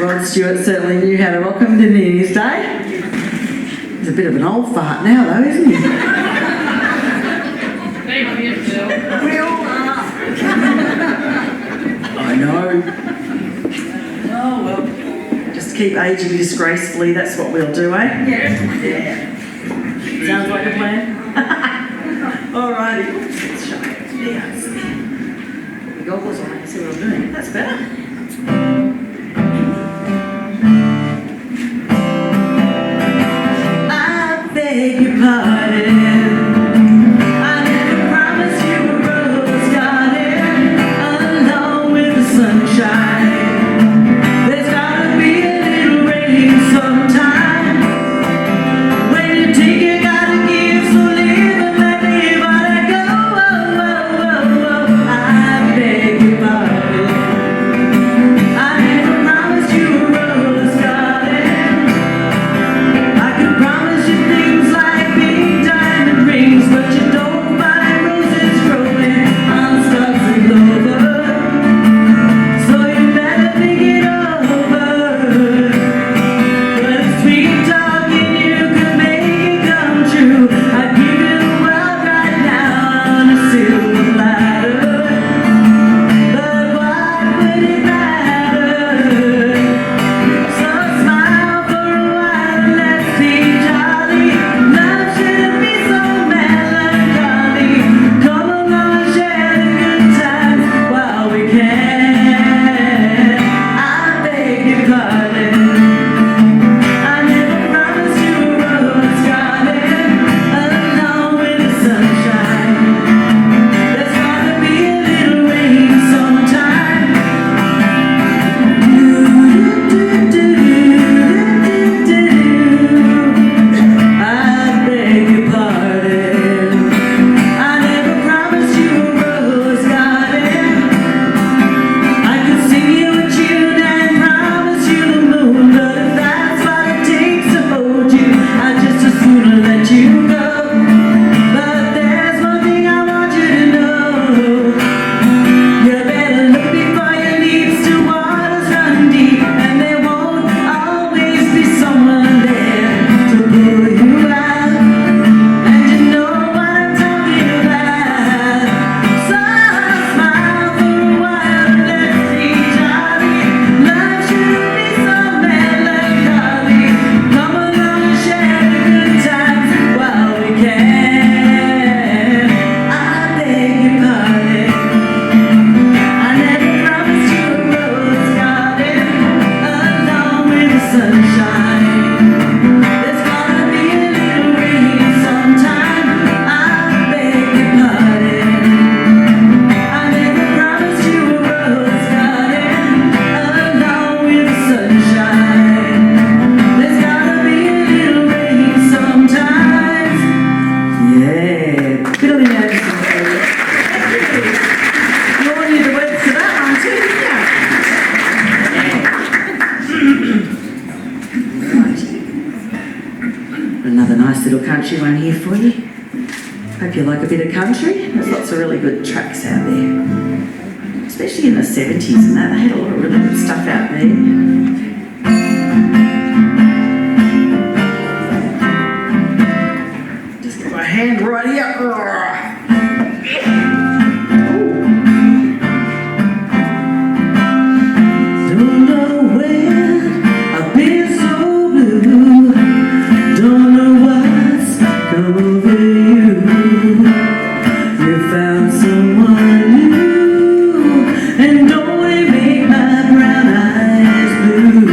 Speaker 15: Rod Stewart certainly knew how to rock him, didn't he, in his day? He's a bit of an old fart now, though, isn't he?
Speaker 5: Thank you, Phil.
Speaker 15: We all are. I know. Oh, well. Just keep ageing disgracefully, that's what we'll do, eh? Yeah. Sounds like a plan. Alrighty. Let's show it. Yeah. Put my goggles on, I can see what I'm doing. That's better. I beg your pardon. I never promised you a rose garden along with the sunshine. There's gotta be a little rain sometime. When you take, you gotta give. So live and let me let it go. Oh, oh, oh, oh. I beg your pardon. I never promised you a rose garden. I could promise you things like big diamond rings, but you don't find roses growing on stalks of clover. So you better think it over. But sweet talking, you could make it come true. I'd give you the world right now on a silver platter. But what would it matter? So smile for a while and let's be jolly. Love shouldn't be so melancholy. Come along and share the good times while we can. I beg your pardon. I never promised you a rose garden along with the sunshine. There's gotta be a little rain sometime. I beg your pardon. I never promised you a rose garden. I could sing you a tune and promise you the moon, but if that's what it takes to hold you, I'd just as soon let you go. But there's one thing I want you to know. You better look before you leap, still waters run deep, and there won't always be someone there to pull you out. And you know what I'm talking about. So smile for a while and let's be jolly. Life shouldn't be so melancholy. Come along and share the good times while we can. I beg your pardon. I never promised you a rose garden along with the sunshine. There's gotta be a little rain sometime. I beg your pardon. I never promised you a rose garden along with the sunshine. There's gotta be a little rain sometimes. Yeah, Billy Anderson. You all knew the words to that one too, didn't you? Another nice little country one here for you. Hope you like a bit of country. There's lots of really good tracks out there. Especially in the 70s and that. They had a lot of really good stuff out there. Just get my hand right here. Don't know when I've been so blue. Don't know what's come over you. You found someone new, and don't it make my brown eyes blue?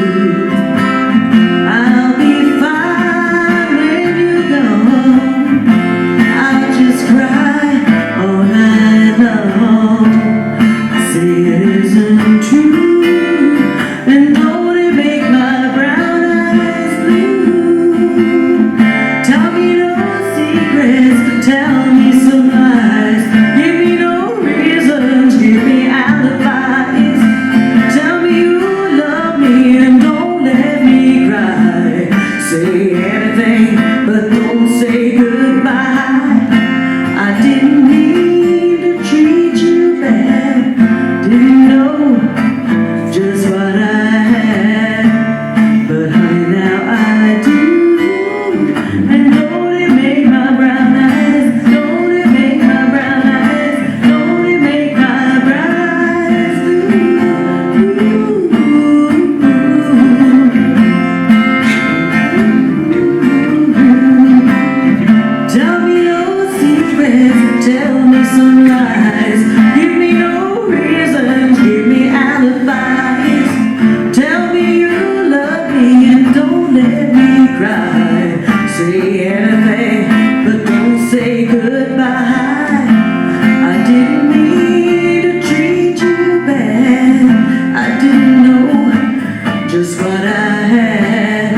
Speaker 15: just what I had,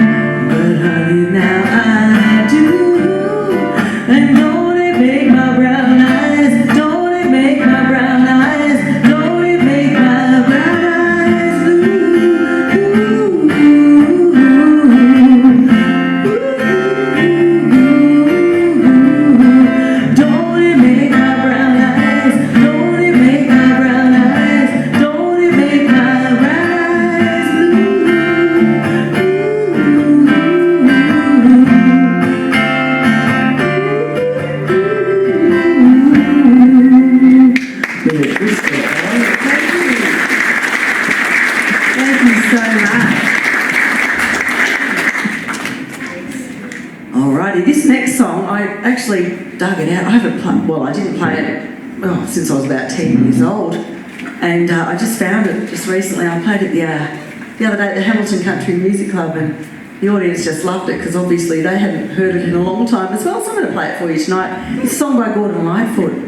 Speaker 15: but honey, now I do. And don't it make my brown eyes, don't it make my brown eyes, don't it make my brown eyes blue? Don't it make my brown eyes, don't it make my brown eyes, don't it make my brown eyes Thank you so much. Alrighty, this next song, I actually dug it out. I haven't played, well, I didn't play it since I was about 10 years old. And I just found it just recently. I played it the other day at the Hamilton Country Music Club, and the audience just loved it because obviously they hadn't heard it in a long time as well. So I'm going to play it for you tonight. It's a song by Gordon Lightfoot.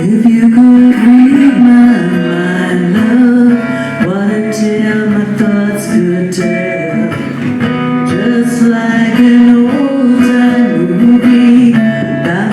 Speaker 15: If you could read my mind, love, what a tale my thoughts could tell. Just like an old-time movie about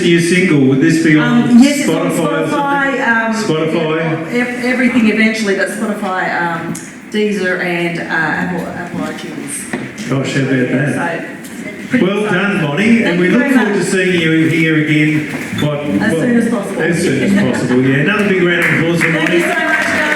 Speaker 1: new single? Would this be on
Speaker 15: Yes, it's on
Speaker 1: Spotify? Spotify?
Speaker 15: Everything eventually, but Spotify, Deezer, and Apple iTunes.
Speaker 1: Gosh, how about that?
Speaker 15: So,
Speaker 1: Well done, Bonnie, and we
Speaker 15: you
Speaker 1: look
Speaker 15: very
Speaker 1: forward to
Speaker 15: much.
Speaker 1: seeing you here again.
Speaker 15: As soon as possible.
Speaker 1: As soon as possible, yeah. Another big round of applause for
Speaker 15: Thank
Speaker 1: Bonnie.
Speaker 15: you so much, guys.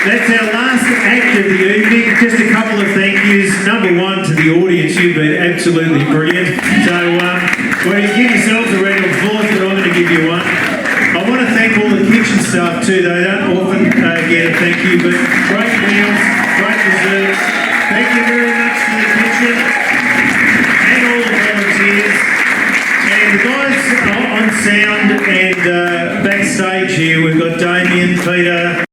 Speaker 1: That's our last act of the evening. Just a couple of thank yous. Number one, to the audience, you've been absolutely brilliant. So, well, you give yourselves a round of applause, but I'm going to give you one. I want to thank all the kitchen staff too. They don't often get a thank you, but great meals, great desserts. Thank you very much to the kitchen and all the volunteers. And the guys on sound and backstage here, we've got Damien, Peter,